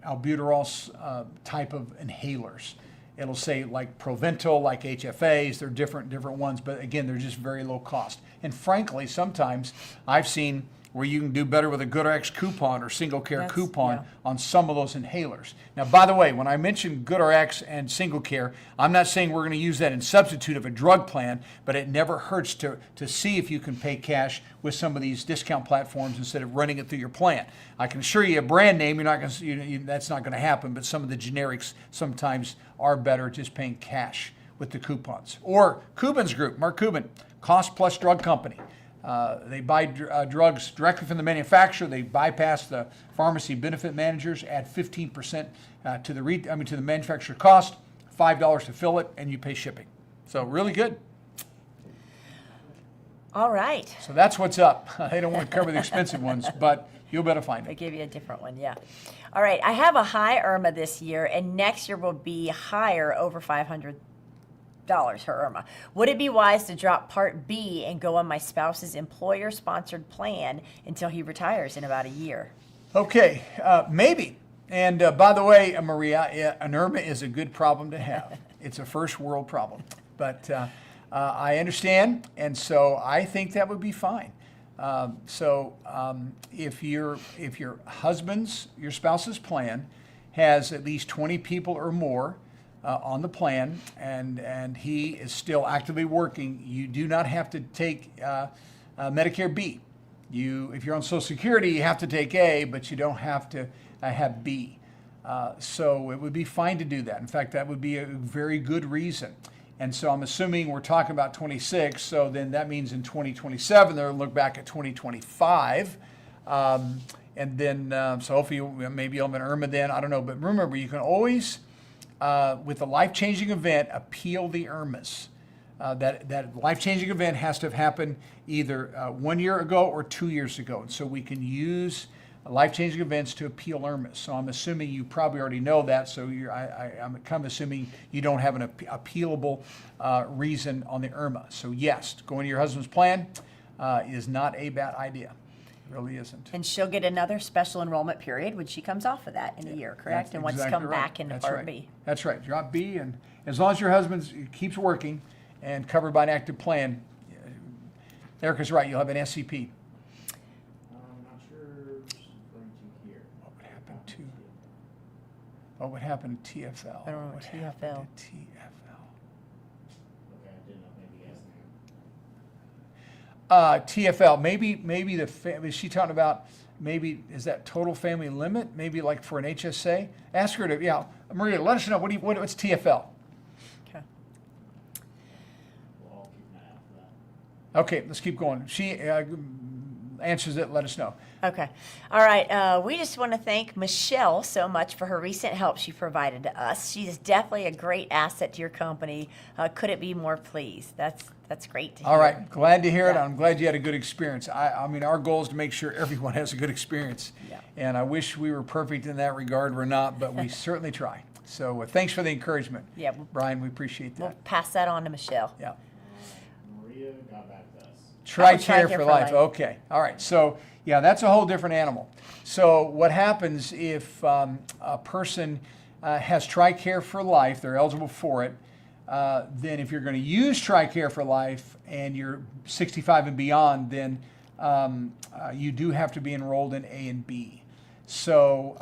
albuterol type of inhalers. It'll say like Proventil, like HFAs. They're different ones, but again, they're just very low cost. And frankly, sometimes I've seen where you can do better with a GoodRx coupon or single care coupon on some of those inhalers. Now, by the way, when I mention GoodRx and single care, I'm not saying we're going to use that in substitute of a drug plan, but it never hurts to see if you can pay cash with some of these discount platforms instead of running it through your plan. I can assure you a brand name, that's not going to happen, but some of the generics sometimes are better just paying cash with the coupons. Or Cuban's Group, Mark Cuban, Cost Plus Drug Company. They buy drugs directly from the manufacturer. They bypass the pharmacy benefit managers, add 15% to the manufacturer cost, $5 to fill it, and you pay shipping. So really good. All right. So that's what's up. They don't want to cover the expensive ones, but you'll better find They it. give you a different one, yeah. All right, I have a high IRMA this year, and next year will be higher, over $500 her IRMA. Would it be wise to drop Part B and go on my spouse's employer-sponsored plan until he retires in about a year? Okay, maybe. And by the way, Maria, an IRMA is a good problem to have. It's a first world problem. But I understand, and so I think that would be fine. If your spouse's plan has at least 20 people or more on the plan, and he is still actively working, you do not have to take Medicare B. If you're on Social Security, you have to take A, but you don't have to have B. So it would be fine to do that. In fact, that would be a very good reason. And so I'm assuming we're talking about 26, so then that means in 2027, they'll look back at 2025. And then, so hopefully maybe you'll have an IRMA then, I don't know. But remember, you can always, with a life-changing event, appeal the IRMAs. That life-changing event has to have happened either 1 year ago or 2 years ago. And so we can use life-changing events to appeal IRMAs. So I'm assuming you probably already know that, so I'm kind of assuming you don't have an appealable reason on the IRMA. So yes, going to your husband's plan is not a bad idea. It really isn't. And she'll get another special enrollment period when she comes off of that in a year, correct? That's And once exactly come right. back into That's Part right. B. That's right. Drop B, and as long as your husband keeps working and covered by an active plan, Erica's right, you'll have an SCP. I'm not sure. What would happen to TFL? I don't know what happened TFL. to TFL? Okay, I didn't know, maybe you guys knew. TFL, maybe is she talking about, maybe, is that total family limit? Maybe like for an HSA? Ask her to, yeah, Maria, let us know, what's TFL? Okay. We'll all keep an eye out for that. Okay, let's keep going. She answers it, let us know. Okay. All right. We just want to thank Michelle so much for her recent help she provided to us. She is definitely a great asset to your company. Couldn't be more pleased. That's great to hear. All right, glad to hear it. Yeah. I'm glad you had a good experience. I mean, our goal is to make sure everyone has a good experience. Yeah. And I wish we were perfect in that regard. We're not, but we certainly try. So thanks for the encouragement. Yeah. Brian, we appreciate We'll that. pass that on to Michelle. Yeah. Maria got back to us. TRICARE for life. Okay. All right. So, yeah, that's a whole different animal. So what happens if a person has TRICARE for life, they're eligible for it, then if you're going to use TRICARE for life and you're 65 and beyond, then you do have to be enrolled in A and B. So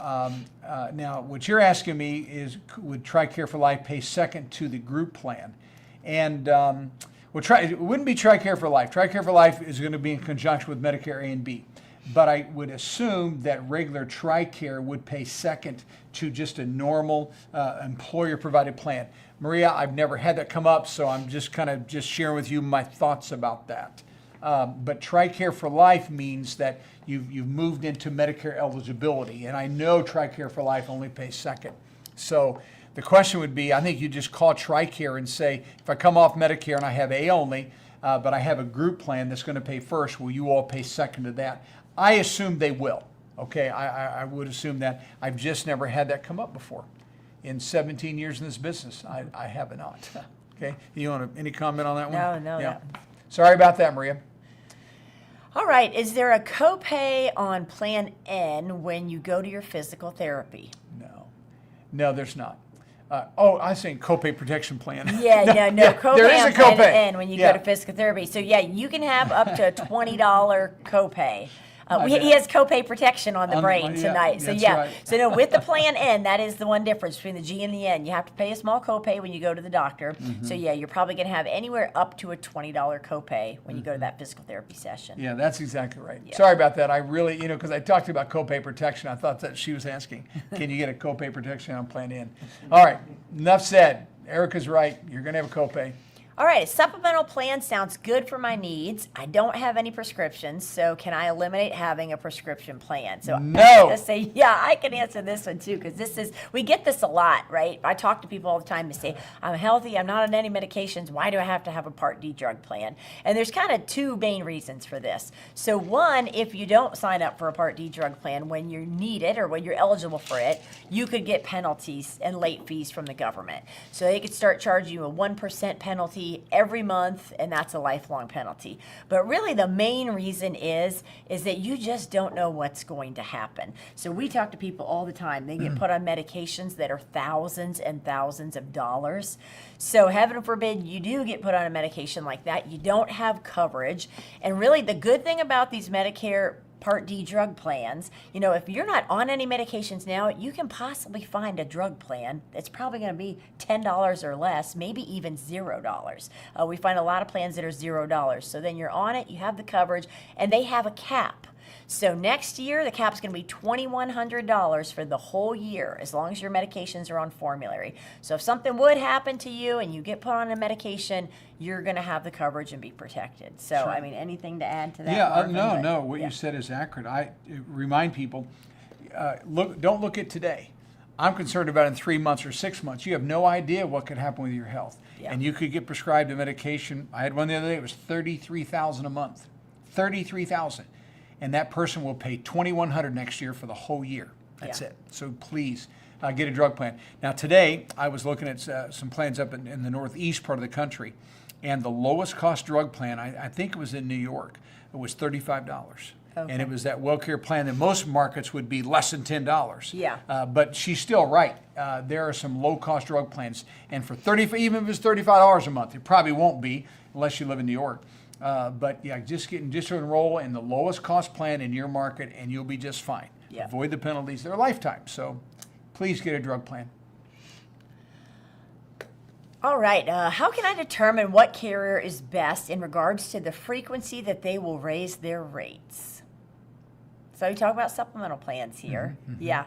now what you're asking me is, would TRICARE for life pay second to the group plan? And it wouldn't be TRICARE for life. TRICARE for life is going to be in conjunction with Medicare A and B. But I would assume that regular TRICARE would pay second to just a normal employer-provided plan. Maria, I've never had that come up, so I'm just kind of sharing with you my thoughts about that. But TRICARE for life means that you've moved into Medicare eligibility, and I know TRICARE for life only pays second. So the question would be, I think you just call TRICARE and say, if I come off Medicare and I have A only, but I have a group plan that's going to pay first, will you all pay second to that? I assume they will. Okay, I would assume that. I've just never had that come up before. In 17 years in this business, I have not. Okay, you want any comment on that one? No. Yeah. Sorry about that, Maria. All right. Is there a copay on Plan N when you go to your physical therapy? No, there's not. I was saying copay protection plan. Yeah, no, copay there is on a Plan copay. N when you go to physical therapy. So yeah, you can have up to a $20 copay. He has copay protection on the brain tonight. So that's yeah, right. so no, with the Plan N, that is the one difference between the G and the N. You have to pay a small copay when you go to the doctor. Mm-hmm. So yeah, you're probably going to have anywhere up to a $20 copay when you go to that physical therapy session. Yeah, that's exactly right. Yeah. Sorry about that. I really, because I talked about copay protection. I thought that she was asking, can you get a copay protection on Plan N? All right, enough said. Erica's right. You're going to have a copay. All right, a supplemental plan sounds good for my needs. I don't have any prescriptions, so can I eliminate having a prescription plan? So No. I say, yeah, I can answer this one too, because we get this a lot, right? I talk to people all the time. They say, I'm healthy, I'm not on any medications. Why do I have to have a Part D drug plan? And there's kind of two main reasons for this. So one, if you don't sign up for a Part D drug plan when you need it or when you're eligible for it, you could get penalties and late fees from the government. So they could start charging you a 1% penalty every month, and that's a lifelong penalty. But really the main reason is that you just don't know what's going to happen. So we talk to people all the time. They get put on medications that are thousands and thousands of dollars. So heaven forbid you do get put on a medication like that, you don't have coverage. And really the good thing about these Medicare Part D drug plans, if you're not on any medications now, you can possibly find a drug plan that's probably going to be $10 or less, maybe even $0. We find a lot of plans that are $0. So then you're on it, you have the coverage, and they have a cap. So next year, the cap's going to be $2,100 for the whole year, as long as your medications are on formulary. So if something would happen to you and you get put on a medication, you're going to have the coverage and be protected. So, Sure. I mean, anything to add to that? Yeah, Marvin? no, what Yeah. you said is accurate. I remind people, don't look at today. I'm concerned about in 3 months or 6 months. You have no idea what could happen with your health. Yeah. And you could get prescribed a medication. I had one the other day, it was $33,000 a month. $33,000. And that person will pay $2,100 next year for the whole year. That's Yeah. it. So please get a drug plan. Now today, I was looking at some plans up in the northeast part of the country, and the lowest cost drug plan, I think it was in New York, it was $35. Okay. And it was that WellCare plan that most markets would be less than $10. Yeah. But she's still right. There are some low-cost drug plans, and for even if it's $35 a month, it probably won't be unless you live in New York. But yeah, just enroll in the lowest cost plan in your market, and you'll be just fine. Yeah. Avoid the penalties; they're a lifetime. So, please get a drug plan. All right. How can I determine what carrier is best in regards to the frequency that they will raise their rates? So we talk about supplemental plans here. Yeah.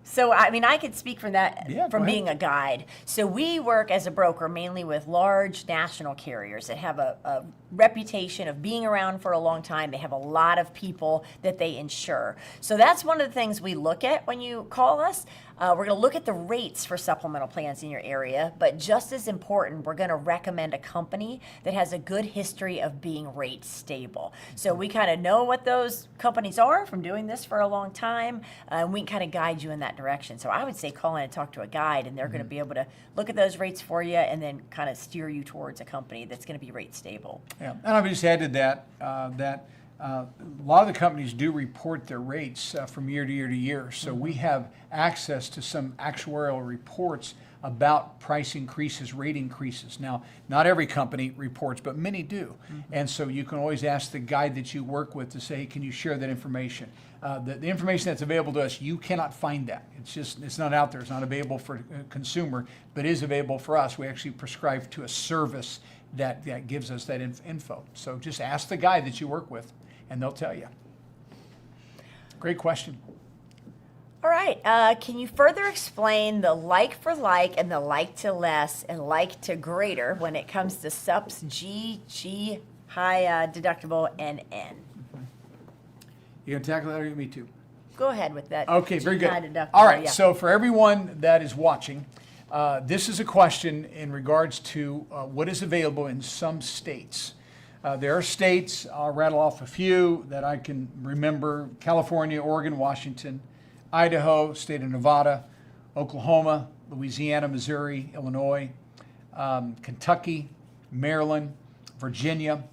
So, I mean, I could speak from that, Yeah, from go ahead. being a guide. So we work as a broker mainly with large national carriers that have a reputation of being around for a long time. They have a lot of people that they insure. So that's one of the things we look at when you call us. We're going to look at the rates for supplemental plans in your area, but just as important, we're going to recommend a company that has a good history of being rate stable. So we kind of know what those companies are from doing this for a long time, and we can kind of guide you in that direction. So I would say call in and talk to a guide, and they're going to be able to look at those rates for you and then kind of steer you towards a company that's going to be rate stable. Yeah, and I would just add to that a lot of the companies do report their rates from year to year to year. So we have access to some actuarial reports about price increases, rate increases. Now, not every company reports, but many do. And so you can always ask the guide that you work with to say, hey, can you share that information? The information that's available to us, you cannot find that. It's not out there. It's not available for a consumer, but is available for us. We actually prescribe to a service that gives us that info. So just ask the guy that you work with, and they'll tell you. Great question. All right. Can you further explain the like for like and the like to less and like to greater when it comes to SUPs, G, high deductible, and N? You gonna tackle that or me too? Go ahead with that. Okay, very good. high deductible, All right, yeah. so for everyone that is watching, this is a question in regards to what is available in some states. There are states, I'll rattle off a few that I can remember: California, Oregon, Washington, Idaho, state of Nevada, Oklahoma, Louisiana, Missouri, Illinois, Kentucky, Maryland, Virginia,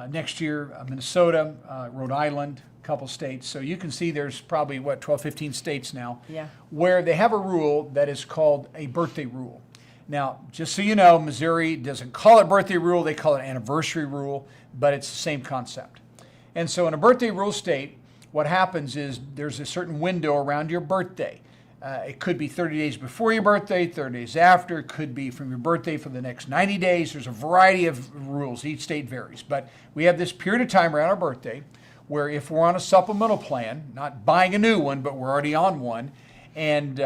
next year Minnesota, Rhode Island, a couple states. So you can see there's probably, 12, 15 states now Yeah. where they have a rule that is called a birthday rule. Now, just so you know, Missouri doesn't call it birthday rule, they call it anniversary rule, but it's the same concept. And so in a birthday rule state, what happens is there's a certain window around your birthday. It could be 30 days before your birthday, 30 days after. It could be from your birthday for the next 90 days. There's a variety of rules. Each state varies. But we have this period of time around our birthday where if we're on a supplemental plan, not buying a new one, but we're already on one, and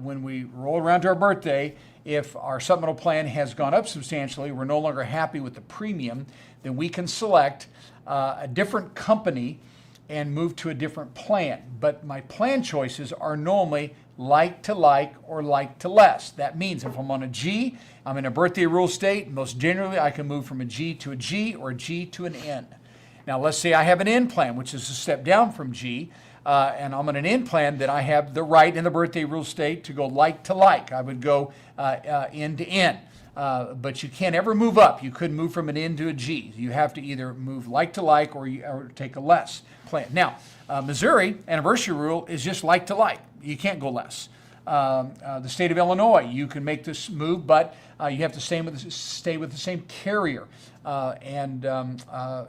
when we roll around to our birthday, if our supplemental plan has gone up substantially, we're no longer happy with the premium, then we can select a different company and move to a different plan. But my plan choices are normally like to like or like to less. That means if I'm on a G, I'm in a birthday rule state, most generally I can move from a G to a G or a G to an N. Now let's say I have an N plan, which is a step down from G, and I'm on an N plan, that I have the right in the birthday rule state to go like to like. I would go N to N. But you can't ever move up. You couldn't move from an N to a G. You have to either move like to like or take a less plan. Now, Missouri anniversary rule is just like to like. You can't go less. The state of Illinois, you can make this move, but you have to stay with the same carrier. And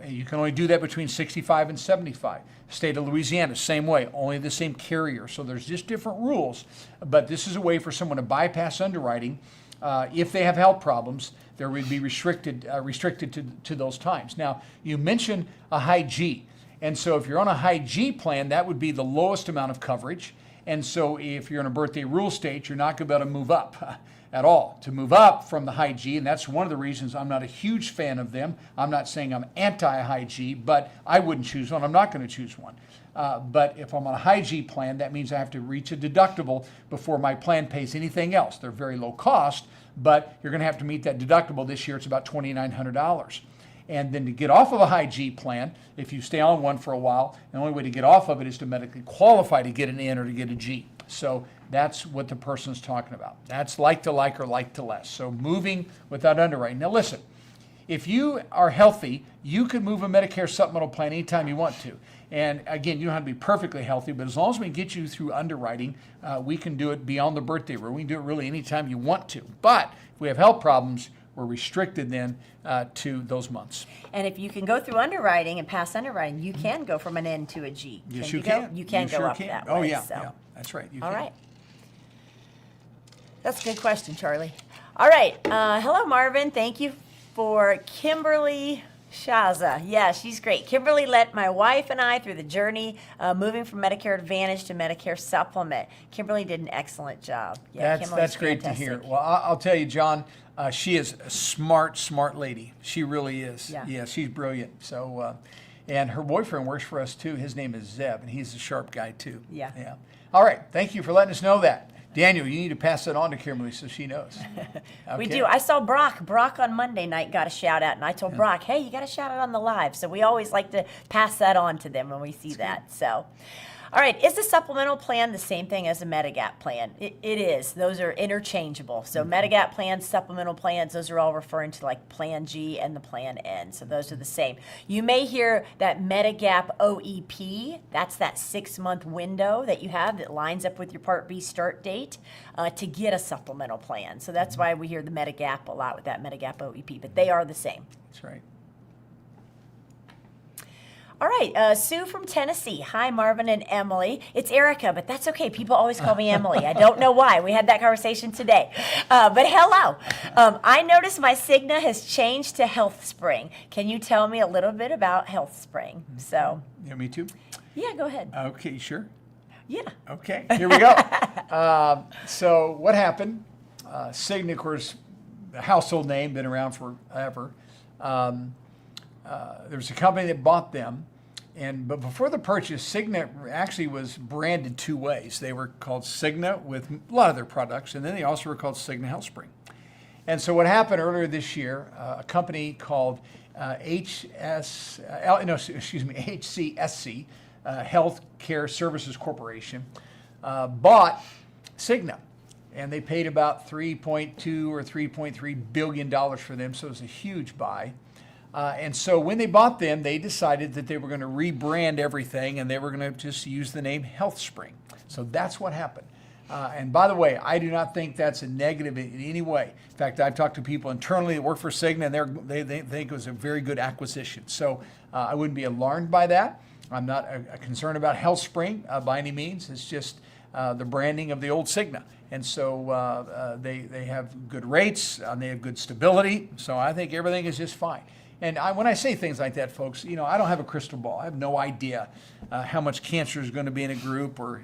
you can only do that between 65 and 75. State of Louisiana, same way, only the same carrier. So there's just different rules. But this is a way for someone to bypass underwriting. If they have health problems, they would be restricted to those times. Now, you mentioned a high G. And so if you're on a high G plan, that would be the lowest amount of coverage. And so if you're in a birthday rule state, you're not going to be able to move up at all. To move up from the high G, and that's one of the reasons I'm not a huge fan of them. I'm not saying I'm anti-high G, but I wouldn't choose one. I'm not going to choose one. But if I'm on a high G plan, that means I have to reach a deductible before my plan pays anything else. They're very low cost, but you're going to have to meet that deductible. This year it's about $2,900. And then to get off of a high G plan, if you stay on one for a while, the only way to get off of it is to medically qualify to get an N or to get a G. So that's what the person's talking about. That's like to like or like to less. So moving without underwriting. Now listen, if you are healthy, you can move a Medicare supplemental plan anytime you want to. And again, you don't have to be perfectly healthy, but as long as we get you through underwriting, we can do it beyond the birthday rule. We can do it really anytime you want to. But if we have health problems, we're we're restricted then to those months. And if you can go through underwriting and pass underwriting, you can go from an N to a G. Yes, you you can. You can You go sure up can. that Oh, way. yeah, So. yeah, that's right. You All can. right. That's a good question, Charlie. All right. Hello, Marvin. Thank you for Kimberly Shaza. Yeah, she's great. Kimberly led my wife and I through the journey moving from Medicare Advantage to Medicare Supplement. Kimberly did an excellent job. Yeah, That's great to hear. Well, I'll tell you, John, she is a smart lady. She really is. Yeah. She's brilliant. So, and her boyfriend works for us too. His name is Zeb, and he's a sharp guy too. Yeah. All right. Thank you for letting us know that. Daniel, you need to pass that on to Kimberly so she knows. We Okay. do. I saw Brock. Brock on Monday night got a shout out, and I told Brock, hey, you got to shout out on the live. So we always like to pass that on to them when we see that. So, all right. Is the supplemental plan the same thing as a Medigap plan? It is. Those are interchangeable. So Medigap plans, supplemental plans, those are all referring to like Plan G and the Plan N. So those are the same. You may hear that Medigap OEP. That's that 6-month window that you have that lines up with your Part B start date to get a supplemental plan. So that's why we hear the Medigap a lot with that Medigap OEP. But they are the same. That's right. All right, Sue from Tennessee. Hi, Marvin and Emily. It's Erica, but that's okay. People always call me Emily. I don't know why. We had that conversation today. But hello. I noticed my Cigna has changed to HealthSpring. Can you tell me a little bit about HealthSpring? So, Yeah, me too. yeah, go ahead. Okay, sure. Yeah. Okay, here we go. So what happened? Cigna, of course, a household name, been around forever. There was a company that bought them, but before the purchase, Cigna actually was branded two ways. They were called Cigna with a lot of their products, and then they also were called Cigna HealthSpring. And so what happened earlier this year, a company called HCSC, Healthcare Services Corporation, bought Cigna. And they paid about $3.2 or $3.3 billion for them, so it was a huge buy. And so when they bought them, they decided that they were going to rebrand everything and they were going to just use the name HealthSpring. So that's what happened. And by the way, I do not think that's a negative in any way. In fact, I've talked to people internally that work for Cigna and they think it was a very good acquisition. So I wouldn't be alarmed by that. I'm not concerned about HealthSpring by any means. It's just the branding of the old Cigna. And so they have good rates, and they have good stability. So I think everything is just fine. And when I say things like that, folks, I don't have a crystal ball. I have no idea how much cancer is going to be in a group or,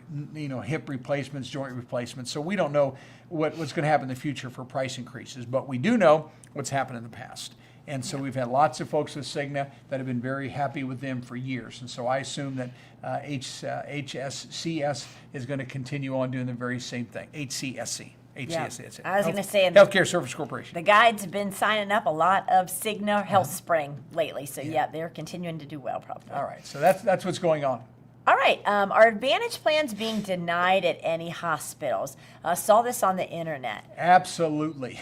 hip replacements, joint replacements. So we don't know what's going to happen in the future for price increases. But we do know what's happened in the past. And so we've had lots of folks with Cigna that have been very happy with them for years. And so I assume that HSCS is going to continue on doing the very same thing. HCSC. HCSC. I was going to say Healthcare Service Corporation. the guides have been signing up a lot of Cigna HealthSpring lately. So yeah, they're continuing to do well, probably. All right. So that's what's going on. All right. Are Advantage plans being denied at any hospitals? Saw this on the internet. Absolutely.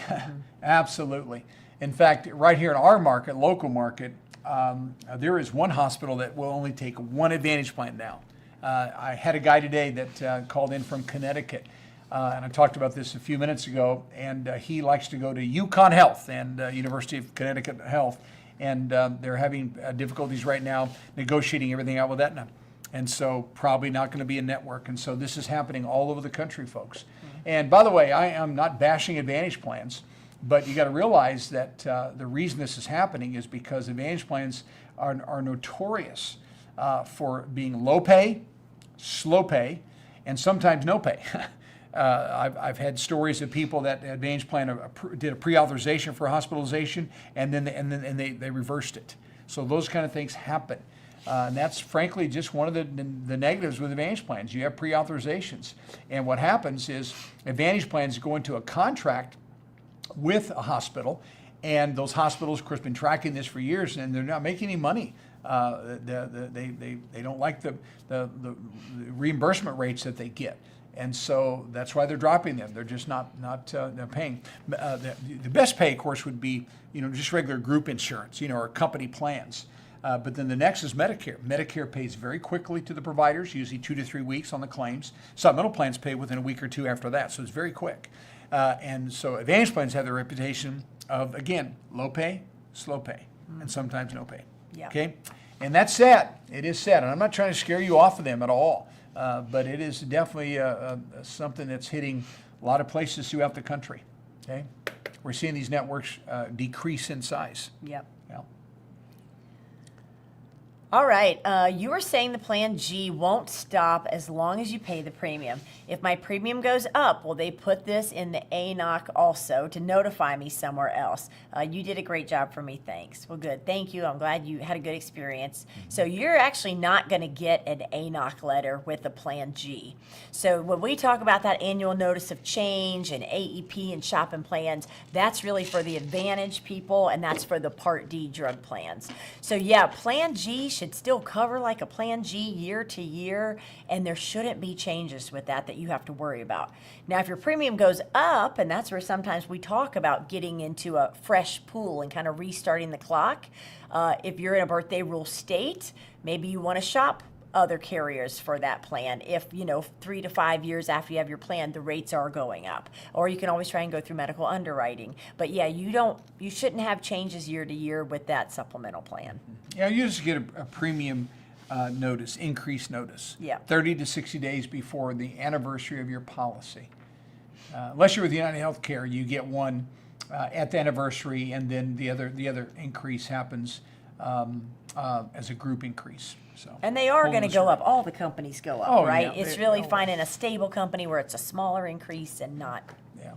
Absolutely. In fact, right here in our market, local market, there is one hospital that will only take one Advantage plan now. I had a guy today that called in from Connecticut, and I talked about this a few minutes ago, and he likes to go to UConn Health and University of Connecticut Health, and they're having difficulties right now negotiating everything out with Aetna. And so probably not going to be a network. And so this is happening all over the country, folks. And by the way, I am not bashing Advantage plans. But you got to realize that the reason this is happening is because Advantage plans are notorious for being low pay, slow pay, and sometimes no pay. I've had stories of people that Advantage plan did a pre-authorization for hospitalization, and then they reversed it. So those kind of things happen. And that's frankly just one of the negatives with Advantage plans. You have pre-authorizations. And what happens is Advantage plans go into a contract with a hospital, and those hospitals, of course, been tracking this for years, and they're not making any money. They don't like the reimbursement rates that they get, and so that's why they're dropping them. They're just not they're paying. The best pay, of course, would be just regular group insurance, or company plans. But then the next is Medicare. Medicare pays very quickly to the providers, usually 2 to 3 weeks on the claims. Supplemental plans pay within a week or two after that, so it's very quick. And so Advantage plans have the reputation of, again, low pay, slow pay, and sometimes no pay. Yeah. Okay? And that's sad. It is sad. And I'm not trying to scare you off of them at all. But it is definitely something that's hitting a lot of places throughout the country. Okay? We're seeing these networks decrease in size. Yep. Yeah. All right. You were saying the Plan G won't stop as long as you pay the premium. If my premium goes up, will they put this in the ANOC also to notify me somewhere else? You did a great job for me. Thanks. Well, good. Thank you. I'm glad you had a good experience. So you're actually not going to get an ANOC letter with the Plan G. So when we talk about that annual notice of change and AEP and shopping plans, that's really for the Advantage people, and that's for the Part D drug plans. So yeah, Plan G should still cover like a Plan G year to year, and there shouldn't be changes with that you have to worry about. Now, if your premium goes up, and that's where sometimes we talk about getting into a fresh pool and kind of restarting the clock, if you're in a birthday rule state, maybe you want to shop other carriers for that plan. If, 3 to 5 years after you have your plan, the rates are going up. Or you can always try and go through medical underwriting. But yeah, you shouldn't have changes year to year with that supplemental plan. Yeah, you just get a premium notice, increase notice. Yeah. 30 to 60 days before the anniversary of your policy. Unless you're with United Healthcare, you get one at the anniversary, and then the other increase happens as a group increase. So. And they are going to go up. All the companies go up, right? Yeah, It's really finding a stable company where it's a smaller increase and not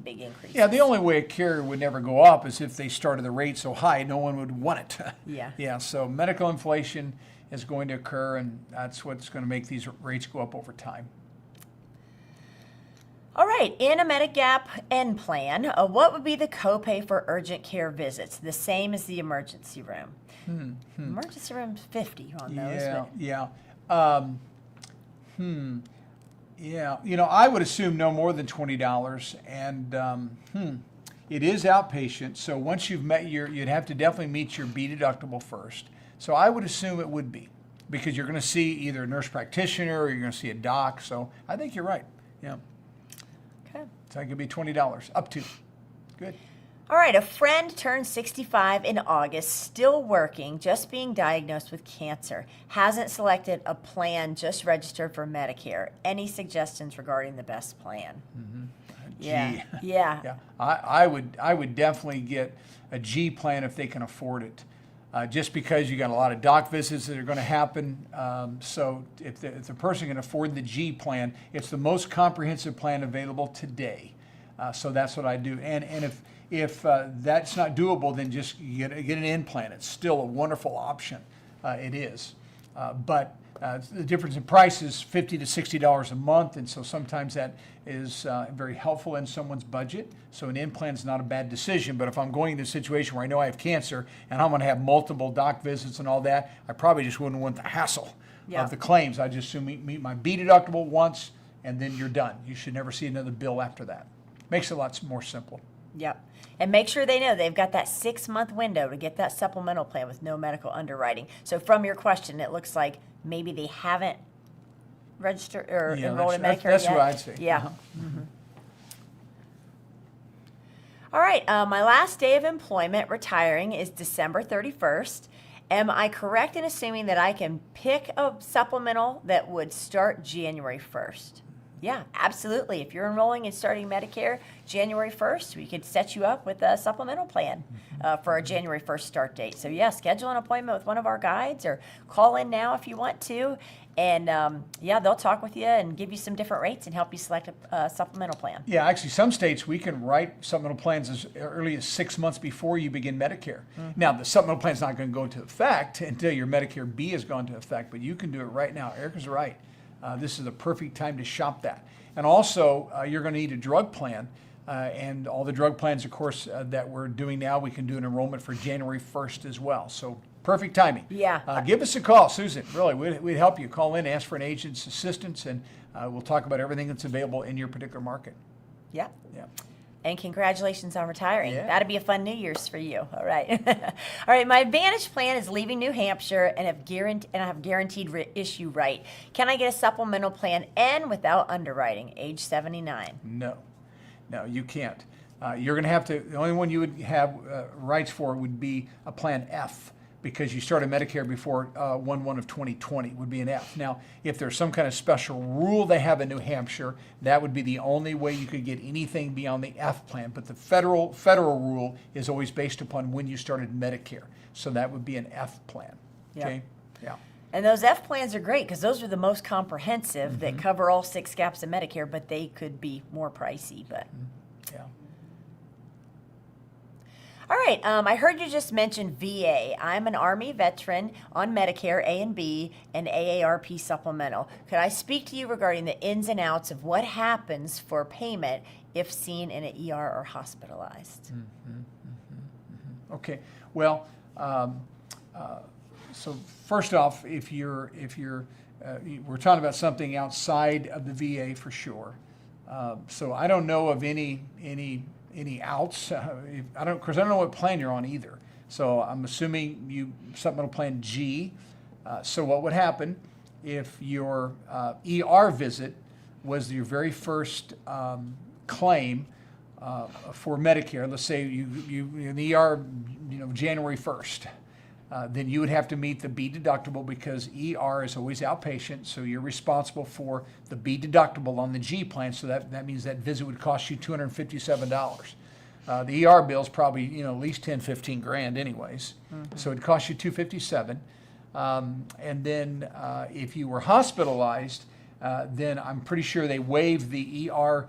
big increases. Yeah, the only way a carrier would never go up is if they started the rate so high, no one would want it. Yeah. Yeah, so medical inflation is going to occur, and that's what's going to make these rates go up over time. All right, in a Medigap N plan, what would be the copay for urgent care visits? The same as the emergency room. Emergency room's $50 on those. Yeah. Yeah, I would assume no more than $20, and it is outpatient. So once you've met you'd have to definitely meet your B deductible first. So I would assume it would be, because you're going to see either a nurse practitioner or you're going to see a doc. So I think you're right. Yeah. Okay. So it could be $20 up to. Good. All right, a friend turned 65 in August, still working, just being diagnosed with cancer. Hasn't selected a plan, just registered for Medicare. Any suggestions regarding the best plan? Yeah. Yeah. I would definitely get a G plan if they can afford it. Just because you got a lot of doc visits that are going to happen. So if the person can afford the G plan, it's the most comprehensive plan available today. So that's what I do. And if that's not doable, then just get an N plan. It's still a wonderful option. It is. But the difference in price is $50 to $60 a month, and so sometimes that is very helpful in someone's budget. So an N plan is not a bad decision, but if I'm going into a situation where I know I have cancer and I'm going to have multiple doc visits and all that, I probably just wouldn't want the hassle of the claims. I just assume meet my B deductible once, and then you're done. You should never see another bill after that. Makes it a lot more simple. Yep. And make sure they know they've got that 6-month window to get that supplemental plan with no medical underwriting. So from your question, it looks like maybe they haven't registered or enrolled in Medicare that's yet. what I'd say. Yeah. All right. My last day of employment, retiring, is December 31st. Am I correct in assuming that I can pick a supplemental that would start January 1st? Yeah, absolutely. If you're enrolling and starting Medicare January 1st, we could set you up with a supplemental plan for a January 1st start date. So yeah, schedule an appointment with one of our guides or call in now if you want to. And they'll talk with you and give you some different rates and help you select a supplemental plan. Yeah, actually, some states we can write supplemental plans as early as 6 months before you begin Medicare. Now, the supplemental plan is not going to go into effect until your Medicare B has gone into effect, but you can do it right now. Erica's right. This is the perfect time to shop that. And also, you're going to need a drug plan. And all the drug plans, of course, that we're doing now, we can do an enrollment for January 1st as well. So perfect timing. Yeah. Give us a call, Susan. Really, we'd help you. Call in, ask for an agent's assistance, and we'll talk about everything that's available in your particular market. Yeah. Yeah. And congratulations on retiring. Yeah. That'll be a fun New Year's for you. All right. All right. My Advantage plan is leaving New Hampshire and I have guaranteed issue right. Can I get a supplemental plan N without underwriting? Age 79. No. No, you can't. You're going to have to, the only one you would have rights for would be a Plan F, because you started Medicare before 1/1 of 2020 would be an F. Now, if there's some kind of special rule they have in New Hampshire, that would be the only way you could get anything beyond the F plan. But the federal rule is always based upon when you started Medicare. So that would be an F plan. Okay? Yeah. And those F plans are great because those are the most comprehensive that cover all 6 gaps of Medicare, but they could be more pricey. But Yeah. all right, I heard you just mention VA. I'm an Army veteran on Medicare A and B and AARP supplemental. Could I speak to you regarding the ins and outs of what happens for payment if seen in an ER or hospitalized? Okay. Well, so first off, if you're we're talking about something outside of the VA for sure. So I don't know of any outs. Of course, I don't know what plan you're on either. So I'm assuming you supplemental plan G. So what would happen if your ER visit was your very first claim for Medicare? Let's say you in the ER, January 1st. Then you would have to meet the B deductible because ER is always outpatient, so you're responsible for the B deductible on the G plan, so that means that visit would cost you $257. The ER bill is probably at least 10, 15 grand anyways, so it'd cost you $257. And then if you were hospitalized, then I'm pretty sure they waived the ER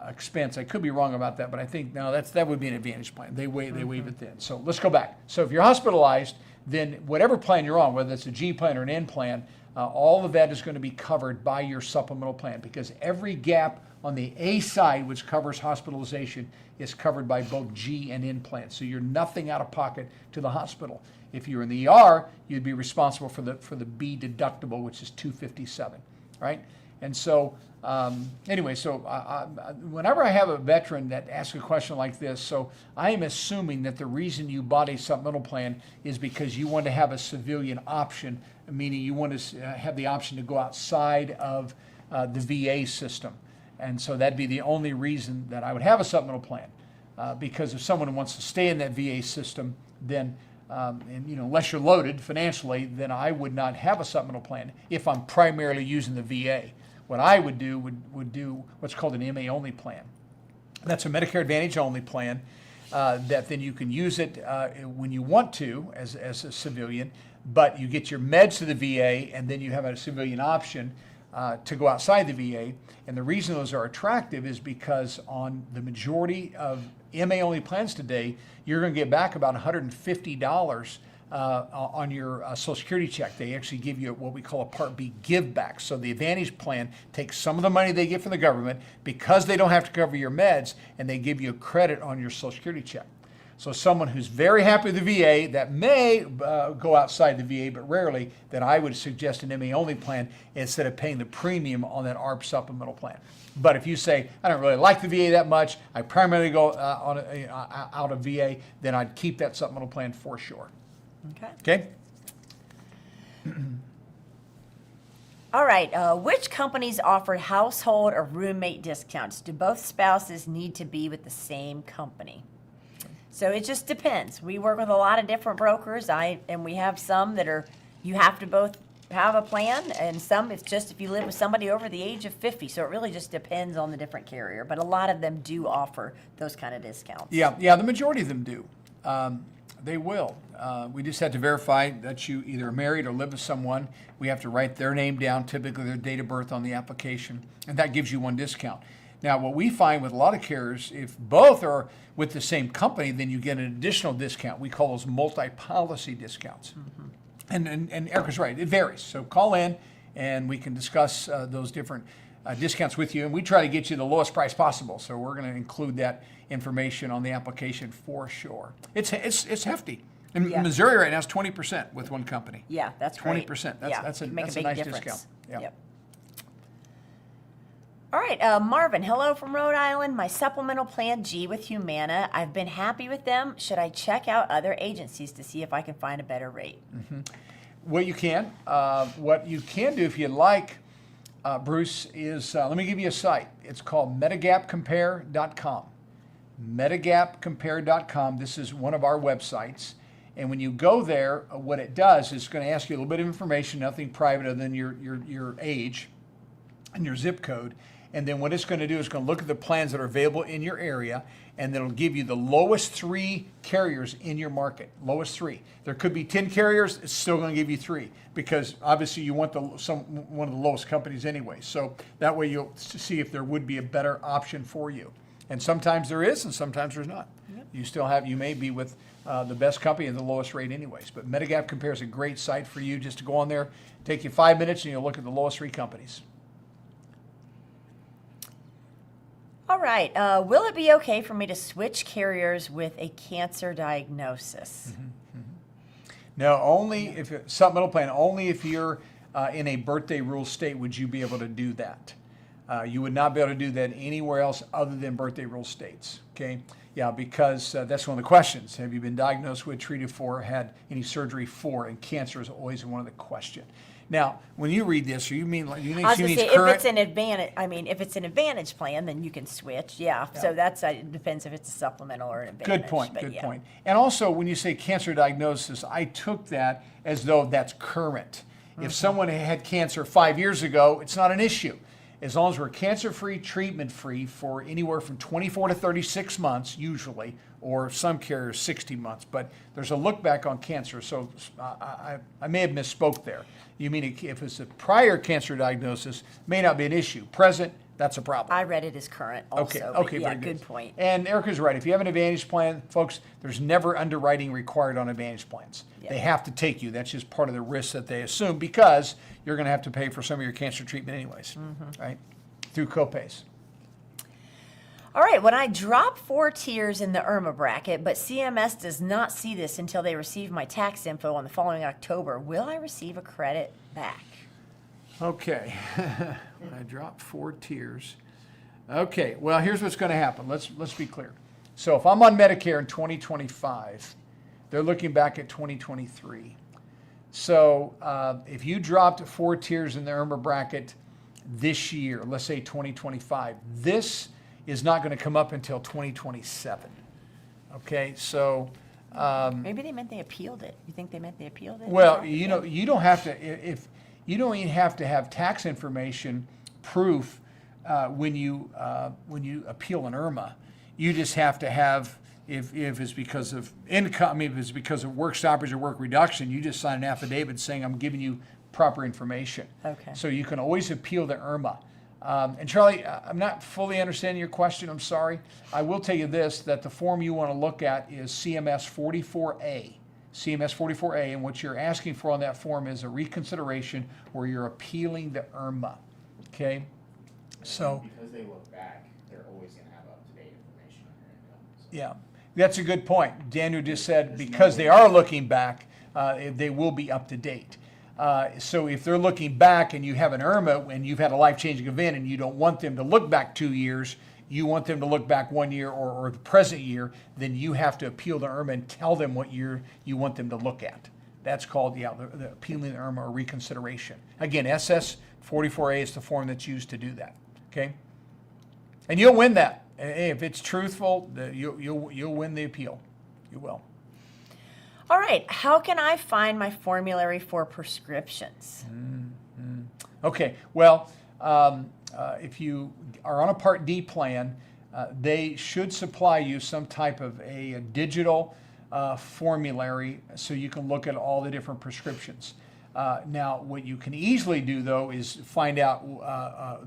expense. I could be wrong about that, but I think no, that would be an Advantage plan. They waive it then. So let's go back. So if you're hospitalized, then whatever plan you're on, whether it's a G plan or an N plan, all of that is going to be covered by your supplemental plan, because every gap on the A side, which covers hospitalization, is covered by both G and N plans. So you're nothing out of pocket to the hospital. If you're in the ER, you'd be responsible for the B deductible, which is $257, right? And so anyway, so whenever I have a veteran that asks a question like this, so I am assuming that the reason you bought a supplemental plan is because you want to have a civilian option, meaning you want to have the option to go outside of the VA system. And so that'd be the only reason that I would have a supplemental plan. Because if someone wants to stay in that VA system, then unless you're loaded financially, then I would not have a supplemental plan if I'm primarily using the VA. What I would do would do what's called an MA only plan. That's a Medicare Advantage only plan that then you can use it when you want to as a civilian, but you get your meds to the VA and then you have a civilian option to go outside the VA. And the reason those are attractive is because on the majority of MA only plans today, you're going to get back about $150 on your Social Security check. They actually give you what we call a Part B give back. So the Advantage plan takes some of the money they get from the government because they don't have to cover your meds, and they give you a credit on your Social Security check. So someone who's very happy with the VA that may go outside the VA, but rarely, then I would suggest an MA only plan instead of paying the premium on that ARP supplemental plan. But if you say, I don't really like the VA that much, I primarily go out of VA, then I'd keep that supplemental plan for sure. Okay? All right, which companies offer household or roommate discounts? Do both spouses need to be with the same company? So it just depends. We work with a lot of different brokers, and we have some that are, you have to both have a plan, and some it's just if you live with somebody over the age of 50. So it really just depends on the different carrier, but a lot of them do offer those kind of discounts. Yeah, the majority of them do. They will. We just have to verify that you either are married or live with someone. We have to write their name down, typically their date of birth on the application, and that gives you one discount. Now, what we find with a lot of carriers, if both are with the same company, then you get an additional discount. We call those multi-policy discounts. And Erica's right, it varies. So call in and we can discuss those different discounts with you, and we try to get you the lowest price possible. So we're going to include that information on the application for sure. It's hefty. In Missouri right now, it's 20% with one company. Yeah, that's 20%. That's a nice discount. Yeah. Yep. All right, Marvin, hello from Rhode Island. My supplemental plan G with Humana. I've been happy with them. Should I check out other agencies to see if I can find a better rate? What you can do if you'd like, Bruce, is let me give you a site. It's called medigapcompare.com. Medigapcompare.com. This is one of our websites. And when you go there, what it does is it's going to ask you a little bit of information, nothing private other than your age and your zip code. And then what it's going to do is going to look at the plans that are available in your area, and then it'll give you the lowest 3 carriers in your market. Lowest 3. There could be 10 carriers. It's still going to give you 3 because obviously you want one of the lowest companies anyway. So that way you'll see if there would be a better option for you. And sometimes there is, and sometimes there's not. Yep. You may be with the best company and the lowest rate anyways. But Medigap Compare is a great site for you just to go on there, take you 5 minutes, and you'll look at the lowest 3 companies. All right. Will it be okay for me to switch carriers with a cancer diagnosis? No, only if supplemental plan. Only if you're in a birthday rule state would you be able to do that. You would not be able to do that anywhere else other than birthday rule states. Okay. Yeah, because that's one of the questions. Have you been diagnosed with, treated for, had any surgery for? And cancer is always one of the questions. Now, when you read this, you mean like you I was mean going to say, current? if it's an advantage, if it's an advantage plan, then you can switch. Yeah. So that's it depends if it's a supplemental or an advantage. Good point. but Good yeah. point. And also, when you say cancer diagnosis, I took that as though that's current. If someone had cancer 5 years ago, it's not an issue. As long as we're cancer-free, treatment-free for anywhere from 24 to 36 months, usually, or some carriers 60 months. But there's a look back on cancer, so I may have misspoke there. You mean if it's a prior cancer diagnosis, may not be an issue. Present, that's a problem. I read it as current also. Okay, but yeah, very good point. And Erica's right. If you have an Advantage plan, folks, there's never underwriting required on Advantage plans. Yeah. They have to take you. That's just part of the risk that they assume because you're going to have to pay for some of your cancer treatment anyways, right? Through copays. All right, when I drop 4 tiers in the IRMA bracket, but CMS does not see this until they receive my tax info on the following October, will I receive a credit back? Okay. When I drop 4 tiers. Okay, well, here's what's going to happen. Let's be clear. So if I'm on Medicare in 2025, they're looking back at 2023. So if you dropped 4 tiers in the IRMA bracket this year, let's say 2025, this is not going to come up until 2027. Okay, so Maybe they meant they appealed it. You think they meant they appealed it? well, you know, you don't have to if you don't even have to have tax information proof when you appeal an IRMA. You just have to have if it's because of income, if it's because of work stoppage or work reduction, you just sign an affidavit saying I'm giving you proper information. Okay. So you can always appeal the IRMA. And Charlie, I'm not fully understanding your question. I'm sorry. I will tell you this, that the form you want to look at is CMS 44A. CMS 44A, and what you're asking for on that form is a reconsideration where you're appealing the IRMA. Okay? So, because they look back, they're always going to have up-to-date information on your income. So yeah, that's a good point. Daniel just said because they are looking back, they will be up to date. So if they're looking back and you have an IRMA and you've had a life-changing event and you don't want them to look back 2 years, you want them to look back 1 year or the present year, then you have to appeal the IRMA and tell them what year you want them to look at. That's called, the appealing the IRMA or reconsideration. Again, SS 44A is the form that's used to do that. Okay? And you'll win that. If it's truthful, you'll win the appeal. You will. All right, how can I find my formulary for prescriptions? Okay, well, if you are on a Part D plan, they should supply you some type of a digital formulary so you can look at all the different prescriptions. Now, what you can easily do, though, is find out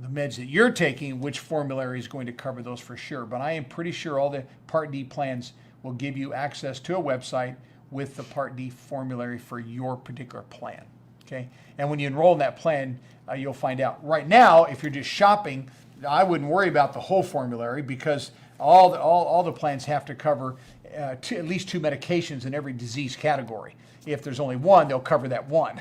the meds that you're taking, which formulary is going to cover those for sure. But I am pretty sure all the Part D plans will give you access to a website with the Part D formulary for your particular plan. Okay, and when you enroll in that plan, you'll find out. Right now, if you're just shopping, I wouldn't worry about the whole formulary because all the plans have to cover at least 2 medications in every disease category. If there's only one, they'll cover that one.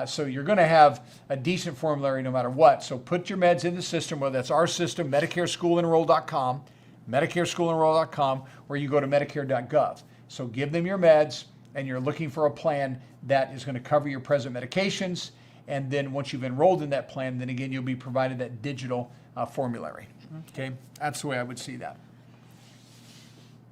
So you're going to have a decent formulary no matter what. So put your meds in the system, whether that's our system, MedicareSchoolEnroll.com, MedicareSchoolEnroll.com, or you go to Medicare.gov. So give them your meds, and you're looking for a plan that is going to cover your present medications, And then once you've enrolled in that plan, then again, you'll be provided that digital formulary. Okay, that's the way I would see that.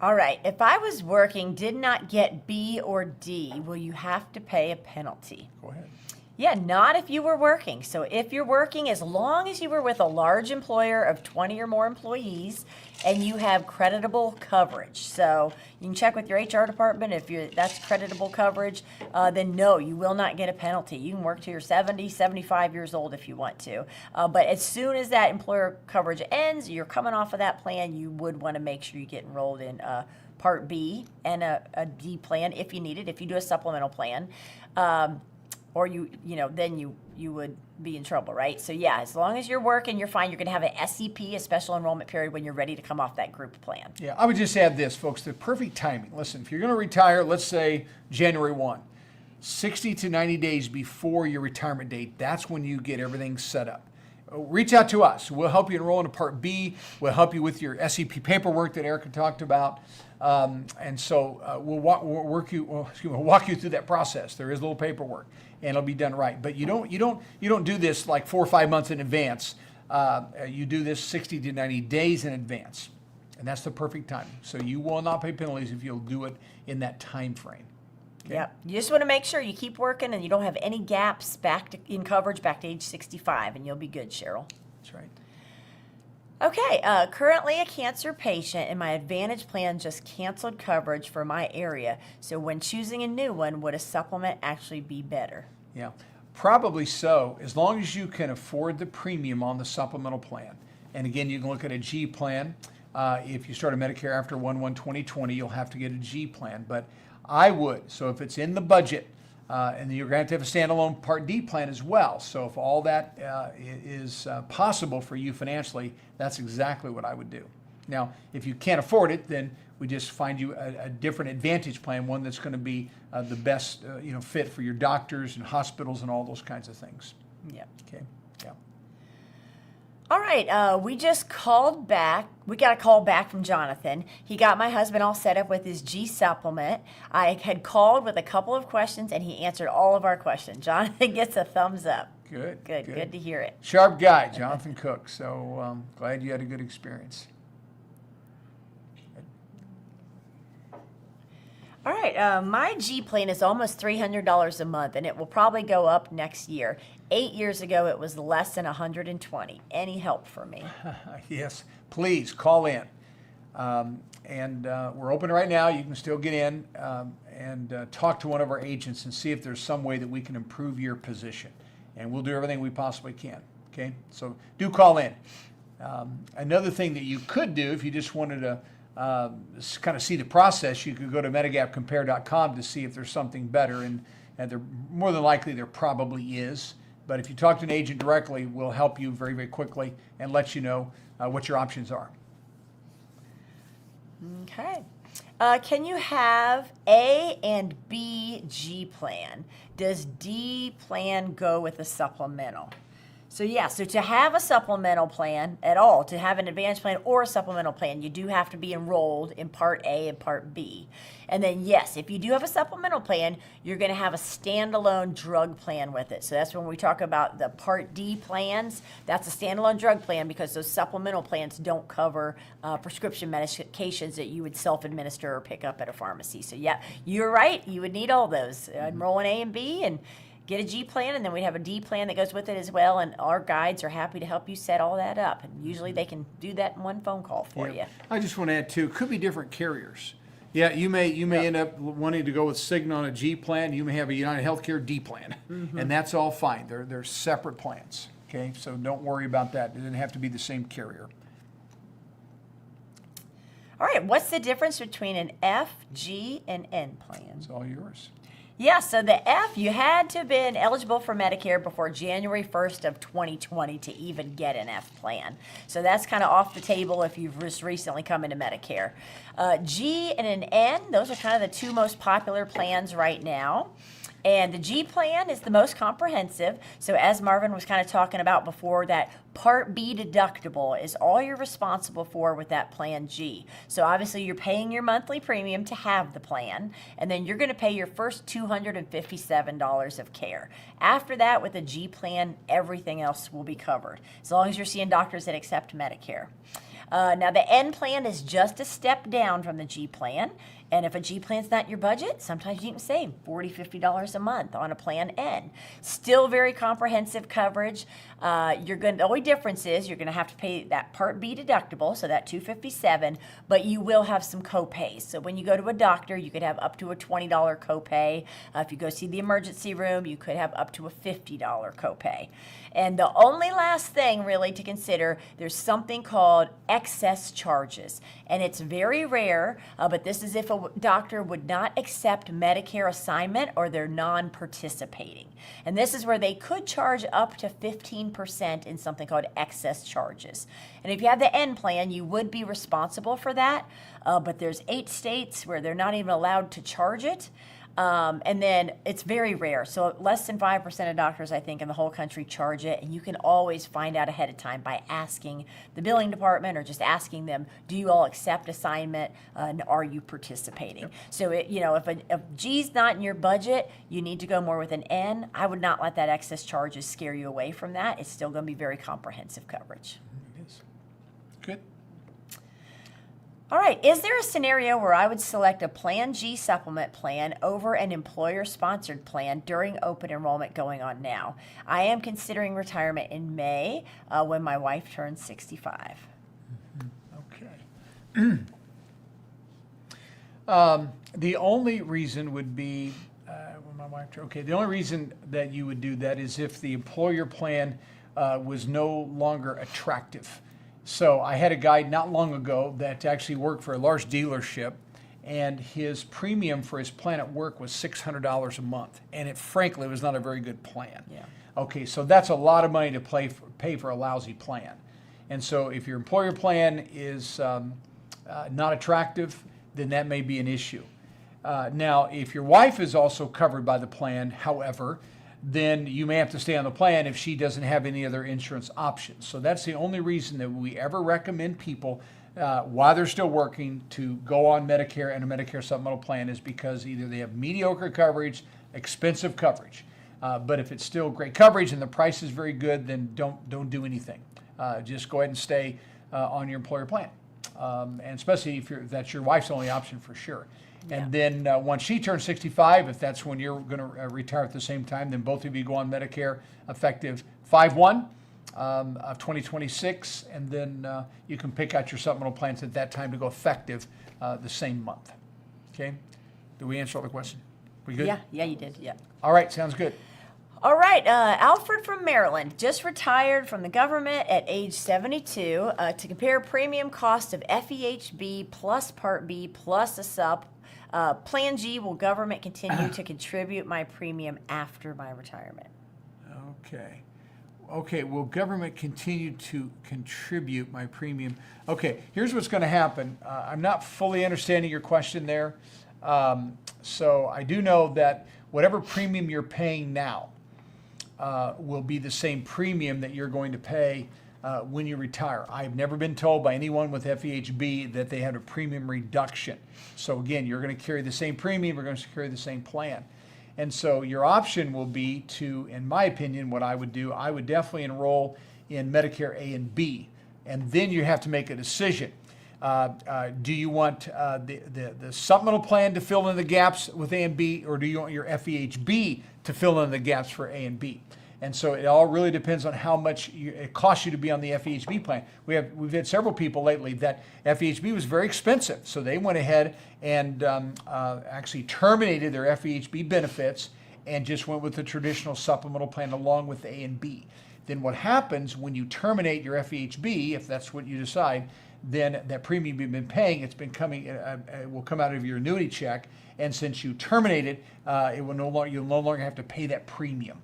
All right, if I was working, did not get B or D, will you have to pay a penalty? Go ahead. Yeah, not if you were working. So if you're working, as long as you were with a large employer of 20 or more employees and you have creditable coverage. So you can check with your HR department if that's creditable coverage, then no, you will not get a penalty. You can work till you're 70, 75 years old if you want to. But as soon as that employer coverage ends, you're coming off of that plan, you would want to make sure you get enrolled in Part B and a D plan if you need it, if you do a supplemental plan. Or then you would be in trouble, right? So yeah, as long as you're working, you're fine. You're going to have an SEP, a special enrollment period, when you're ready to come off that group plan. Yeah, I would just add this, folks, the perfect timing. Listen, if you're going to retire, let's say January 1, 60 to 90 days before your retirement date, that's when you get everything set up. Reach out to us. We'll help you enroll into Part B. We'll help you with your SEP paperwork that Erica talked about. And so we'll walk you through that process. There is a little paperwork, and it'll be done right. But you don't do this like 4 or 5 months in advance. You do this 60 to 90 days in advance, and that's the perfect timing. So you will not pay penalties if you'll do it in that time frame. Okay? Yep. You just want to make sure you keep working and you don't have any gaps in coverage back to age 65, and you'll be good, Cheryl. That's right. Okay, currently a cancer patient, and my Advantage plan just canceled coverage for my area. So when choosing a new one, would a supplement actually be better? Yeah, probably so, as long as you can afford the premium on the supplemental plan. And again, you can look at a G plan. If you start a Medicare after 1/1/2020, you'll have to get a G plan. But I would. So if it's in the budget, and then you're going to have a standalone Part D plan as well. So if all that is possible for you financially, that's exactly what I would do. Now, if you can't afford it, then we just find you a different Advantage plan, one that's going to be the best fit for your doctors and hospitals and all those kinds of things. Yep. Okay. Yeah. All right, we just called back. We got a call back from Jonathan. He got my husband all set up with his G supplement. I had called with a couple of questions, and he answered all of our questions. Jonathan gets a thumbs up. Good to hear it. Sharp guy, Jonathan Cook. So glad you had a good experience. All right, my G plan is almost $300 a month, and it will probably go up next year. 8 years ago, it was less than $120. Any help for me? Yes, please call in. We're open right now. You can still get in and talk to one of our agents and see if there's some way that we can improve your position. And we'll do everything we possibly can. Okay, so do call in. Another thing that you could do if you just wanted to kind of see the process, you could go to medigapcompare.com to see if there's something better, and there more than likely there probably is. But if you talk to an agent directly, we'll help you very, very quickly and let you know what your options are. Okay. Can you have A and B G plan? Does D plan go with a supplemental? So yeah, so to have a supplemental plan at all, to have an Advantage plan or a supplemental plan, you do have to be enrolled in Part A and Part B. And then yes, if you do have a supplemental plan, you're going to have a standalone drug plan with it. So that's when we talk about the Part D plans. That's a standalone drug plan because those supplemental plans don't cover prescription medications that you would self-administer or pick up at a pharmacy. So yeah, you're right. You would need all those. Enroll in A and B and get a G plan, and then we have a D plan that goes with it as well, and our guides are happy to help you set all that up. And usually they can do that in one phone call for you. I just want to add too, could be different carriers. Yeah, you may end up wanting to go with Cigna on a G plan. You may have a United Healthcare D plan, and that's all fine. They're separate plans. Okay, so don't worry about that. It doesn't have to be the same carrier. All right, what's the difference between an F, G, and N plan? It's all yours. Yeah, so the F, you had to have been eligible for Medicare before January 1st of 2020 to even get an F plan. So that's kind of off the table if you've just recently come into Medicare. G and an N, those are kind of the two most popular plans right now. And the G plan is the most comprehensive. So as Marvin was kind of talking about before, that Part B deductible is all you're responsible for with that Plan G. So obviously you're paying your monthly premium to have the plan, and then you're going to pay your first $257 of care. After that, with the G plan, everything else will be covered, as long as you're seeing doctors that accept Medicare. Now the N plan is just a step down from the G plan. And if a G plan's not your budget, sometimes you can save $40, $50 a month on a Plan N. Still very comprehensive coverage. The only difference is you're going to have to pay that Part B deductible, so that $257, but you will have some copays. So when you go to a doctor, you could have up to a $20 copay. If you go see the emergency room, you could have up to a $50 copay. And the only last thing really to consider, there's something called excess charges. And it's very rare, but this is if a doctor would not accept Medicare assignment or they're non-participating. And this is where they could charge up to 15% in something called excess charges. And if you have the N plan, you would be responsible for that, but there's 8 states where they're not even allowed to charge it. And then it's very rare. So less than 5% of doctors, I think, in the whole country charge it. And you can always find out ahead of time by asking the billing department or just asking them, do you all accept assignment and are you participating? Yep. So, if G's not in your budget, you need to go more with an N. I would not let that excess charges scare you away from that. It's still going to be very comprehensive coverage. It is. Good. All right, is there a scenario where I would select a Plan G supplement plan over an employer-sponsored plan during open enrollment going on now? I am considering retirement in May when my wife turns 65. Okay. The only reason would be, when my wife the only reason that you would do that is if the employer plan was no longer attractive. So I had a guy not long ago that actually worked for a large dealership, and his premium for his plan at work was $600 a month, and it frankly was not a very good plan. Yeah. Okay, so that's a lot of money to pay for a lousy plan. And so if your employer plan is not attractive, then that may be an issue. Now, if your wife is also covered by the plan, however, then you may have to stay on the plan if she doesn't have any other insurance options. So that's the only reason that we ever recommend people, while they're still working, to go on Medicare and a Medicare supplemental plan, is because either they have mediocre coverage, expensive coverage. But if it's still great coverage and the price is very good, then don't do anything. Just go ahead and stay on your employer plan. And especially if that's your wife's only option, for sure. And then once she turns 65, if that's when you're going to retire at the same time, then both of you go on Medicare effective 5/1 of 2026, and then you can pick out your supplemental plans at that time to go effective the same month. Okay? Did we answer all the question? We good? Yeah, you did. Yeah. All right, sounds good. All right, Alfred from Maryland just retired from the government at age 72 to compare premium cost of FEHB plus Part B plus a SUP. Plan G, will government continue to contribute my premium after my retirement? Okay, will government continue to contribute my premium? Okay, here's what's going to happen. I'm not fully understanding your question there. So I do know that whatever premium you're paying now will be the same premium that you're going to pay when you retire. I've never been told by anyone with FEHB that they had a premium reduction. So again, you're going to carry the same premium, you're going to carry the same plan. And so your option will be to, in my opinion, what I would do, I would definitely enroll in Medicare A and B. And then you have to make a decision. Do you want the supplemental plan to fill in the gaps with A and B, or do you want your FEHB to fill in the gaps for A and B? And so it all really depends on how much it costs you to be on the FEHB plan. We've had several people lately that FEHB was very expensive, so they went ahead and actually terminated their FEHB benefits and just went with the traditional supplemental plan along with A and B. Then what happens when you terminate your FEHB, if that's what you decide, then that premium you've been paying, it will come out of your annuity check, and since you terminate it, you'll no longer have to pay that premium.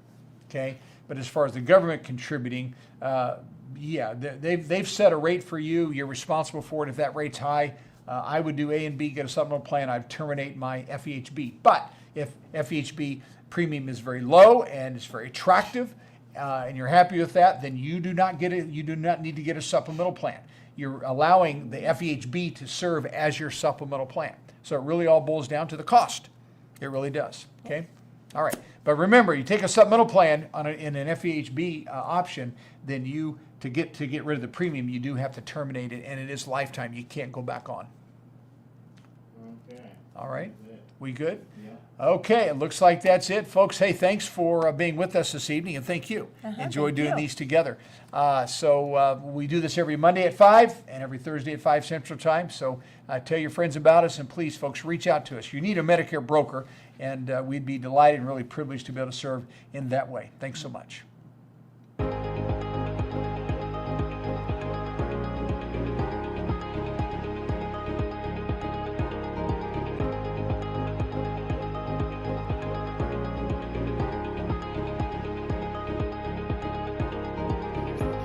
Okay, but as far as the government contributing, they've set a rate for you. You're responsible for it. If that rate's high, I would do A and B, get a supplemental plan. I'd terminate my FEHB. But If FEHB premium is very low and it's very attractive, and you're happy with that, then you do not need to get a supplemental plan. You're allowing the FEHB to serve as your supplemental plan. So it really all boils down to the cost. It really does. Okay. All right. But remember, you take a supplemental plan in an FEHB option, then to get rid of the premium, you do have to terminate it, and it is lifetime. You can't go back on. Okay. All right. Good. We good? Yeah. Okay, it looks like that's it, folks. Hey, thanks for being with us this evening, and thank you. Enjoy thank doing you. these together. So we do this every Monday at 5 and every Thursday at 5 Central Time. So tell your friends about us, and please, folks, reach out to us. You need a Medicare broker, and we'd be delighted and really privileged to be able to serve in that way. Thanks so much.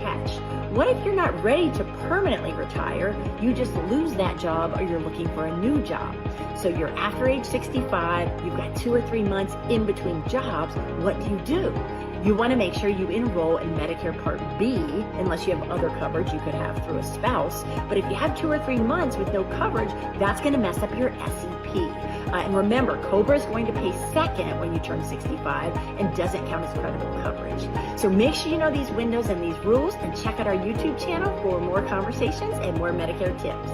Catch. What if you're not ready to permanently retire? You just lose that job or you're looking for a new job. So you're after age 65, you've got 2 or 3 months in between jobs. What do? You want to make sure you enroll in Medicare Part B, unless you have other coverage you could have through a spouse. But if you have 2 or 3 months with no coverage, that's going to mess up your SEP. And remember, COBRA is going to pay second when you turn 65 and doesn't count as credible coverage. So make sure you know these windows and these rules, and check out our YouTube channel for more conversations and more Medicare tips.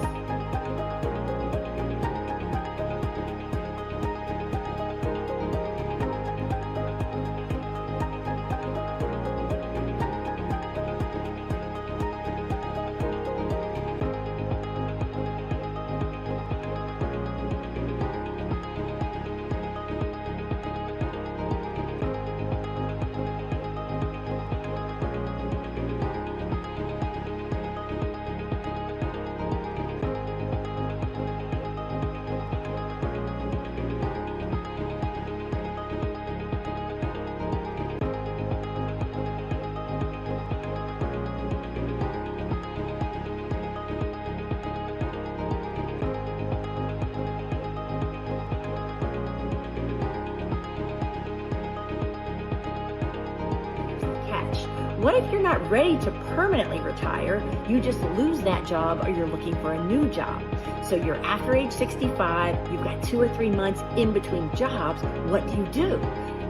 What if you're not ready to permanently retire? You just lose that job or you're looking for a new job. So you're after age 65, you've got 2 or 3 months in between jobs. What do?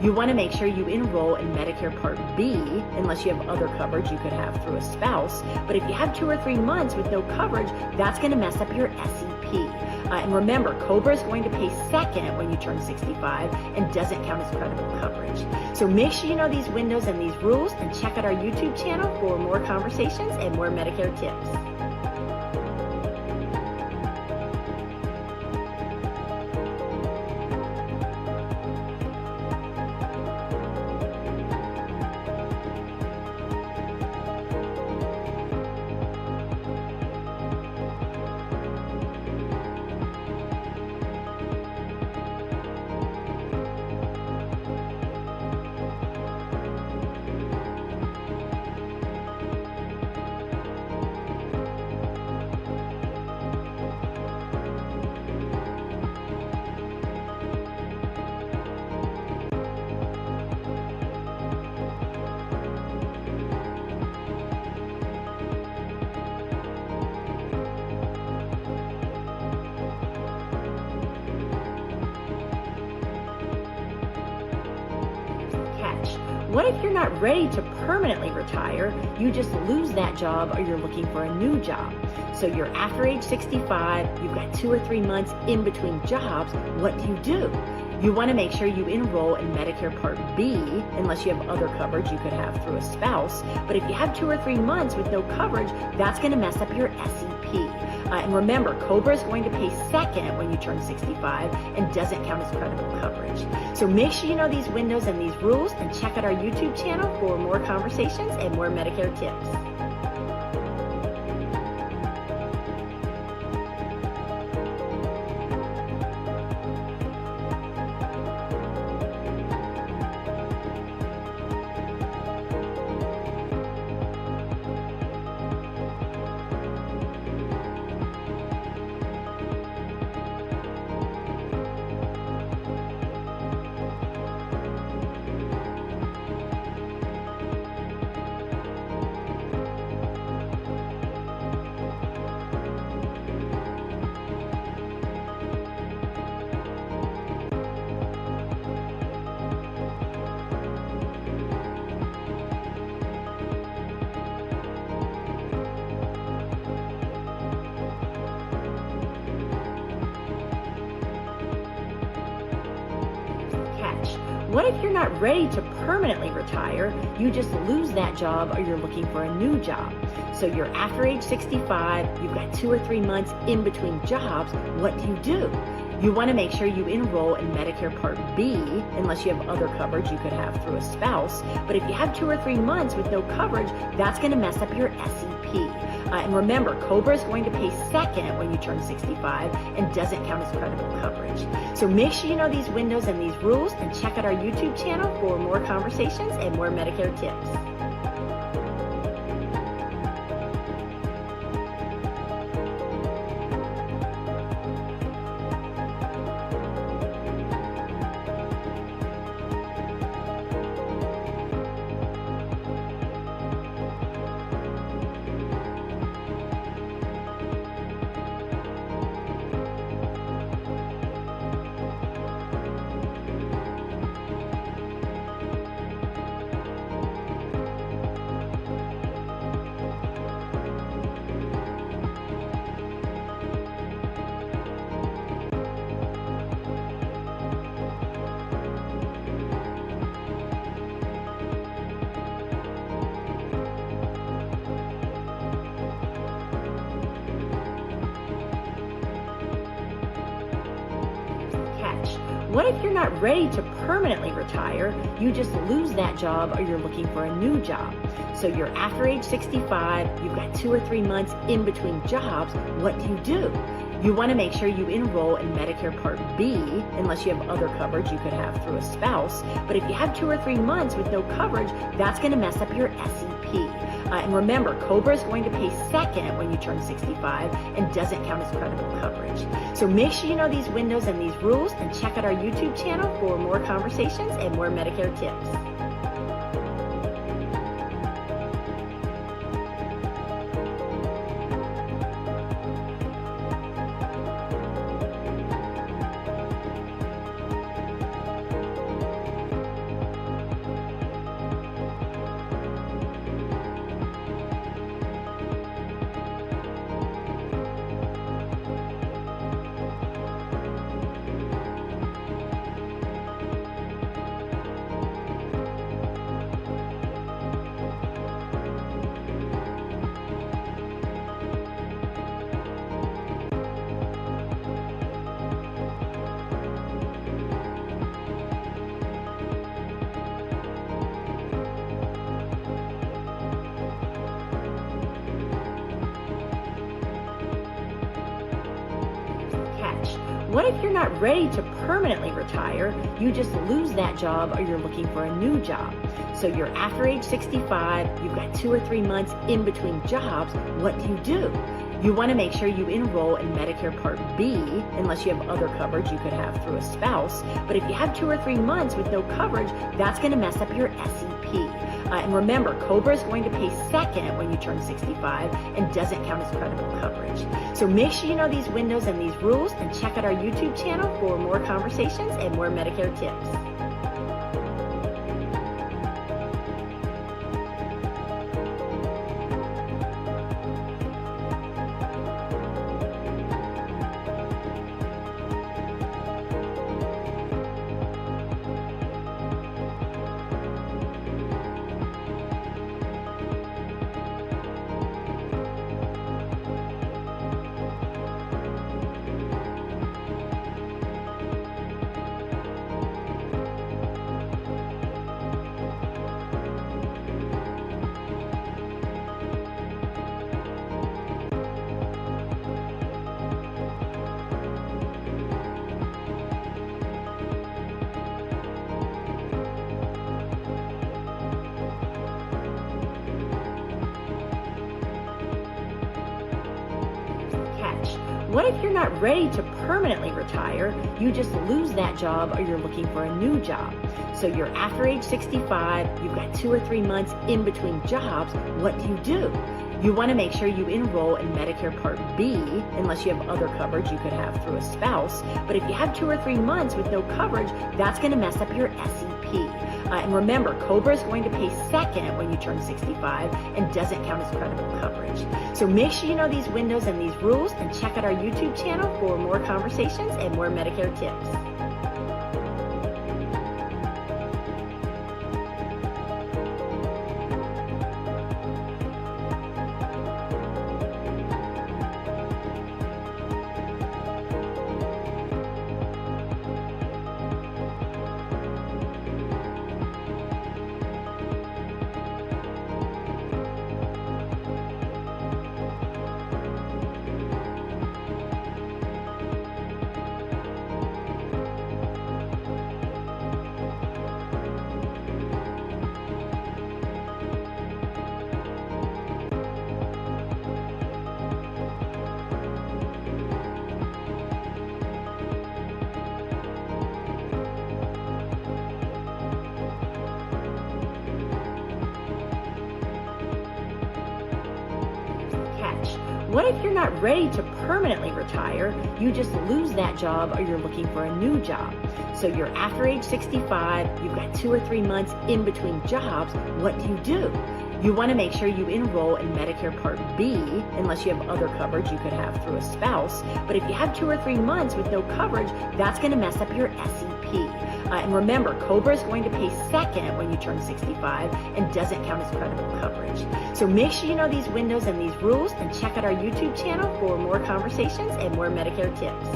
You want to make sure you enroll in Medicare Part B, unless you have other coverage you could have through a spouse. But if you have 2 or 3 months with no coverage, that's going to mess up your SEP. And remember, COBRA is going to pay second when you turn 65 and doesn't count as credible coverage. So make sure you know these windows and these rules, and check out our YouTube channel for more conversations and more Medicare tips. What if you're not ready to permanently retire? You just lose that job or you're looking for a new job. So you're after age 65, you've got 2 or 3 months in between jobs. What do? You want to make sure you enroll in Medicare Part B, unless you have other coverage you could have through a spouse. But if you have 2 or 3 months with no coverage, that's going to mess up your SEP. And remember, COBRA is going to pay second when you turn 65 and doesn't count as credible coverage. So make sure you know these windows and these rules, and check out our YouTube channel for more conversations and more Medicare tips. What if you're not ready to permanently retire? You just lose that job or you're looking for a new job. So you're after age 65, you've got 2 or 3 months in between jobs. What do? You want to make sure you enroll in Medicare Part B, unless you have other coverage you could have through a spouse. But if you have 2 or 3 months with no coverage, that's going to mess up your SEP. And remember, COBRA is going to pay second when you turn 65 and doesn't count as credible coverage. So make sure you know these windows and these rules, and check out our YouTube channel for more conversations and more Medicare tips. What if you're not ready to permanently retire? You just lose that job or you're looking for a new job. So you're after age 65, you've got 2 or 3 months in between jobs. What do? You want to make sure you enroll in Medicare Part B, unless you have other coverage you could have through a spouse. But if you have 2 or 3 months with no coverage, that's going to mess up your SEP. And remember, COBRA is going to pay second when you turn 65 and doesn't count as credible coverage. So make sure you know these windows and these rules, and check out our YouTube channel for more conversations and more Medicare tips. What if you're not ready to permanently retire? You just lose that job or you're looking for a new job. So you're after age 65, you've got 2 or 3 months in between jobs. What do? You want to make sure you enroll in Medicare Part B, unless you have other coverage you could have through a spouse. But if you have 2 or 3 months with no coverage, that's going to mess up your SEP. And remember, COBRA is going to pay second when you turn 65 and doesn't count as credible coverage. So make sure you know these windows and these rules, and check out our YouTube channel for more conversations and more Medicare tips. What if you're not ready to permanently retire? You just lose that job or you're looking for a new job. So you're after age 65, you've got 2 or 3 months in between jobs. What do? You want to make sure you enroll in Medicare Part B, unless you have other coverage you could have through a spouse. But if you have 2 or 3 months with no coverage, that's going to mess up your SEP. And remember, COBRA is going to pay second when you turn 65 and doesn't count as credible coverage. So make sure you know these windows and these rules, and check out our YouTube channel for more conversations and more Medicare tips. What if you're not ready to permanently retire? You just lose that job or you're looking for a new job. So you're after age 65, you've got 2 or 3 months in between jobs. What do? You want to make sure you enroll in Medicare Part B, unless you have other coverage you could have through a spouse. But if you have 2 or 3 months with no coverage, that's going to mess up your SEP. And remember, COBRA is going to pay second when you turn 65 and doesn't count as credible coverage. So make sure you know these windows and these rules, and check out our YouTube channel for more conversations and more Medicare tips.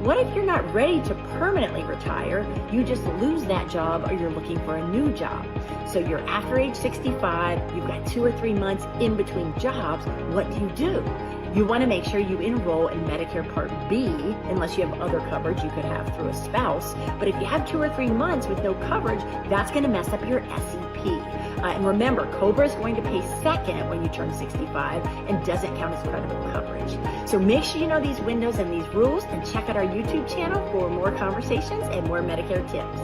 What if you're not ready to permanently retire? You just lose that job or you're looking for a new job. So you're after age 65, you've got 2 or 3 months in between jobs. What do? You want to make sure you enroll in Medicare Part B, unless you have other coverage you could have through a spouse. But if you have 2 or 3 months with no coverage, that's going to mess up your SEP. And remember, COBRA is going to pay second when you turn 65 and doesn't count as credible coverage. So make sure you know these windows and these rules, and check out our YouTube channel for more conversations and more Medicare tips.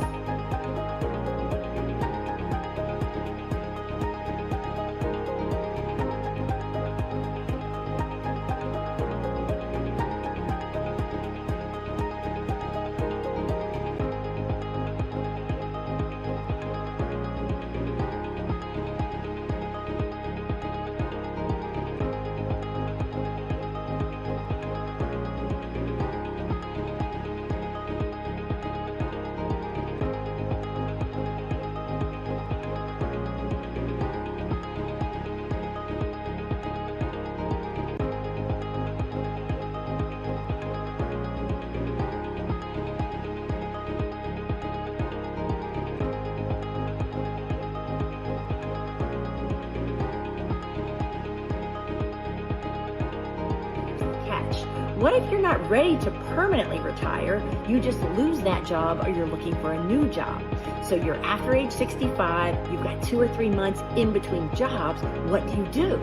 What if you're not ready to permanently retire? You just lose that job or you're looking for a new job. So you're after age 65, you've got 2 or 3 months in between jobs. What do?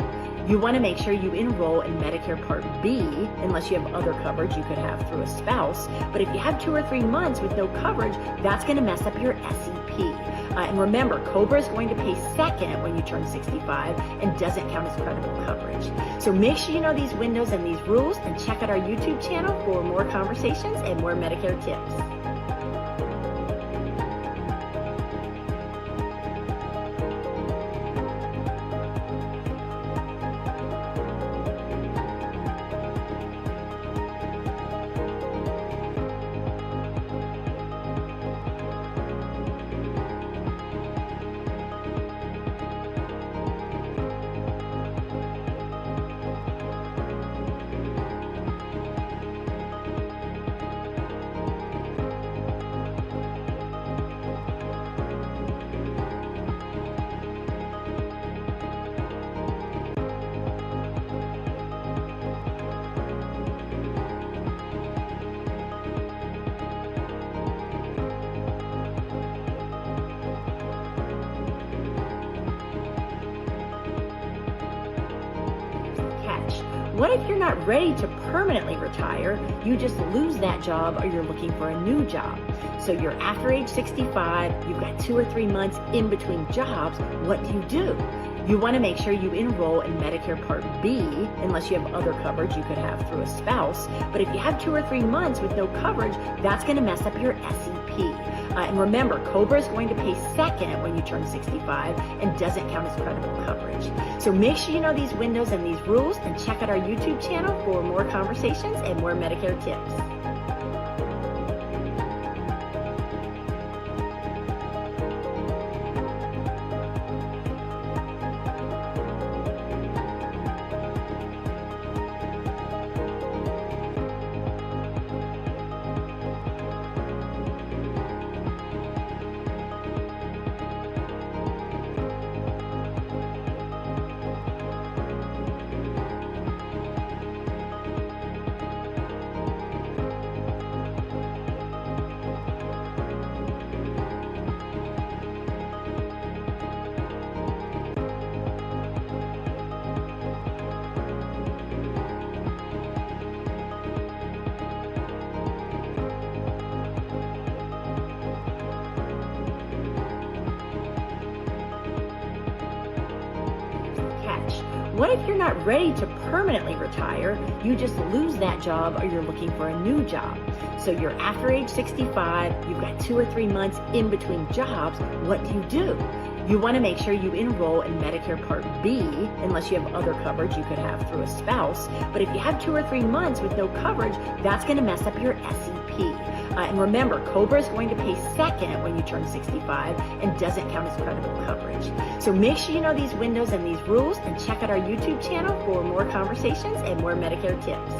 You want to make sure you enroll in Medicare Part B, unless you have other coverage you could have through a spouse. But if you have 2 or 3 months with no coverage, that's going to mess up your SEP. And remember, COBRA is going to pay second when you turn 65 and doesn't count as credible coverage. So make sure you know these windows and these rules, and check out our YouTube channel for more conversations and more Medicare tips. What if you're not ready to permanently retire? You just lose that job or you're looking for a new job. So you're after age 65, you've got 2 or 3 months in between jobs. What do? You want to make sure you enroll in Medicare Part B, unless you have other coverage you could have through a spouse. But if you have 2 or 3 months with no coverage, that's going to mess up your SEP. And remember, COBRA is going to pay second when you turn 65 and doesn't count as credible coverage. So make sure you know these windows and these rules, and check out our YouTube channel for more conversations and more Medicare tips. What if you're not ready to permanently retire? You just lose that job or you're looking for a new job. So you're after age 65, you've got 2 or 3 months in between jobs. What do? You want to make sure you enroll in Medicare Part B, unless you have other coverage you could have through a spouse. But if you have 2 or 3 months with no coverage, that's going to mess up your SEP. And remember, COBRA is going to pay second when you turn 65 and doesn't count as credible coverage. So make sure you know these windows and these rules, and check out our YouTube channel for more conversations and more Medicare tips.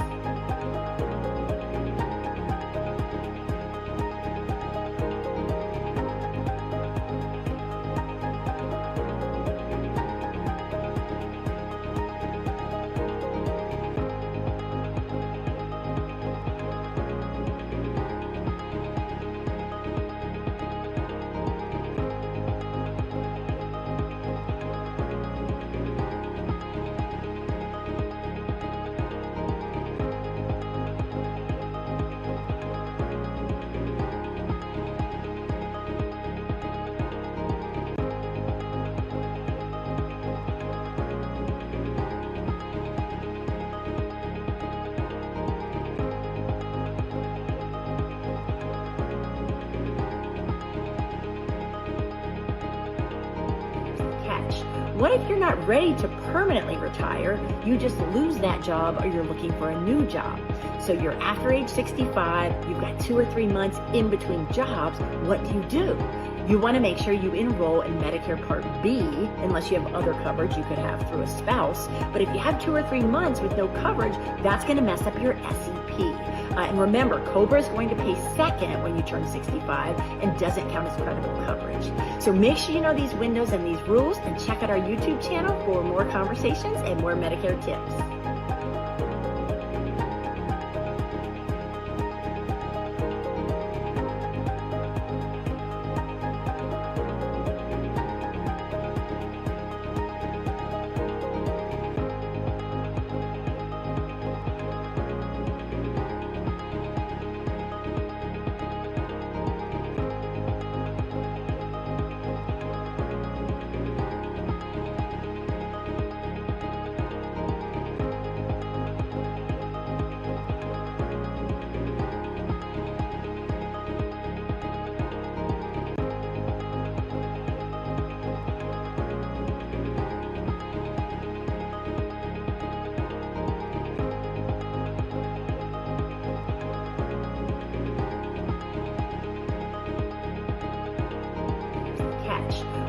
What if you're not ready to permanently retire? You just lose that job or you're looking for a new job. So you're after age 65, you've got 2 or 3 months in between jobs. What do? You want to make sure you enroll in Medicare Part B, unless you have other coverage you could have through a spouse. But if you have 2 or 3 months with no coverage, that's going to mess up your SEP. And remember, COBRA is going to pay second when you turn 65 and doesn't count as credible coverage. So make sure you know these windows and these rules, and check out our YouTube channel for more conversations and more Medicare tips.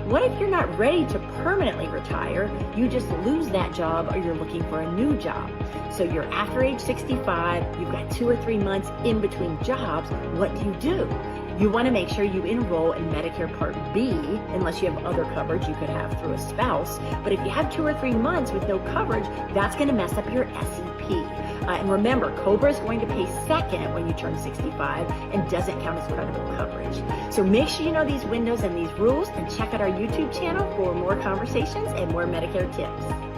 What if you're not ready to permanently retire? You just lose that job or you're looking for a new job. So you're after age 65, you've got 2 or 3 months in between jobs. What do? You want to make sure you enroll in Medicare Part B, unless you have other coverage you could have through a spouse. But if you have 2 or 3 months with no coverage, that's going to mess up your SEP. And remember, COBRA is going to pay second when you turn 65 and doesn't count as credible coverage. So make sure you know these windows and these rules, and check out our YouTube channel for more conversations and more Medicare tips.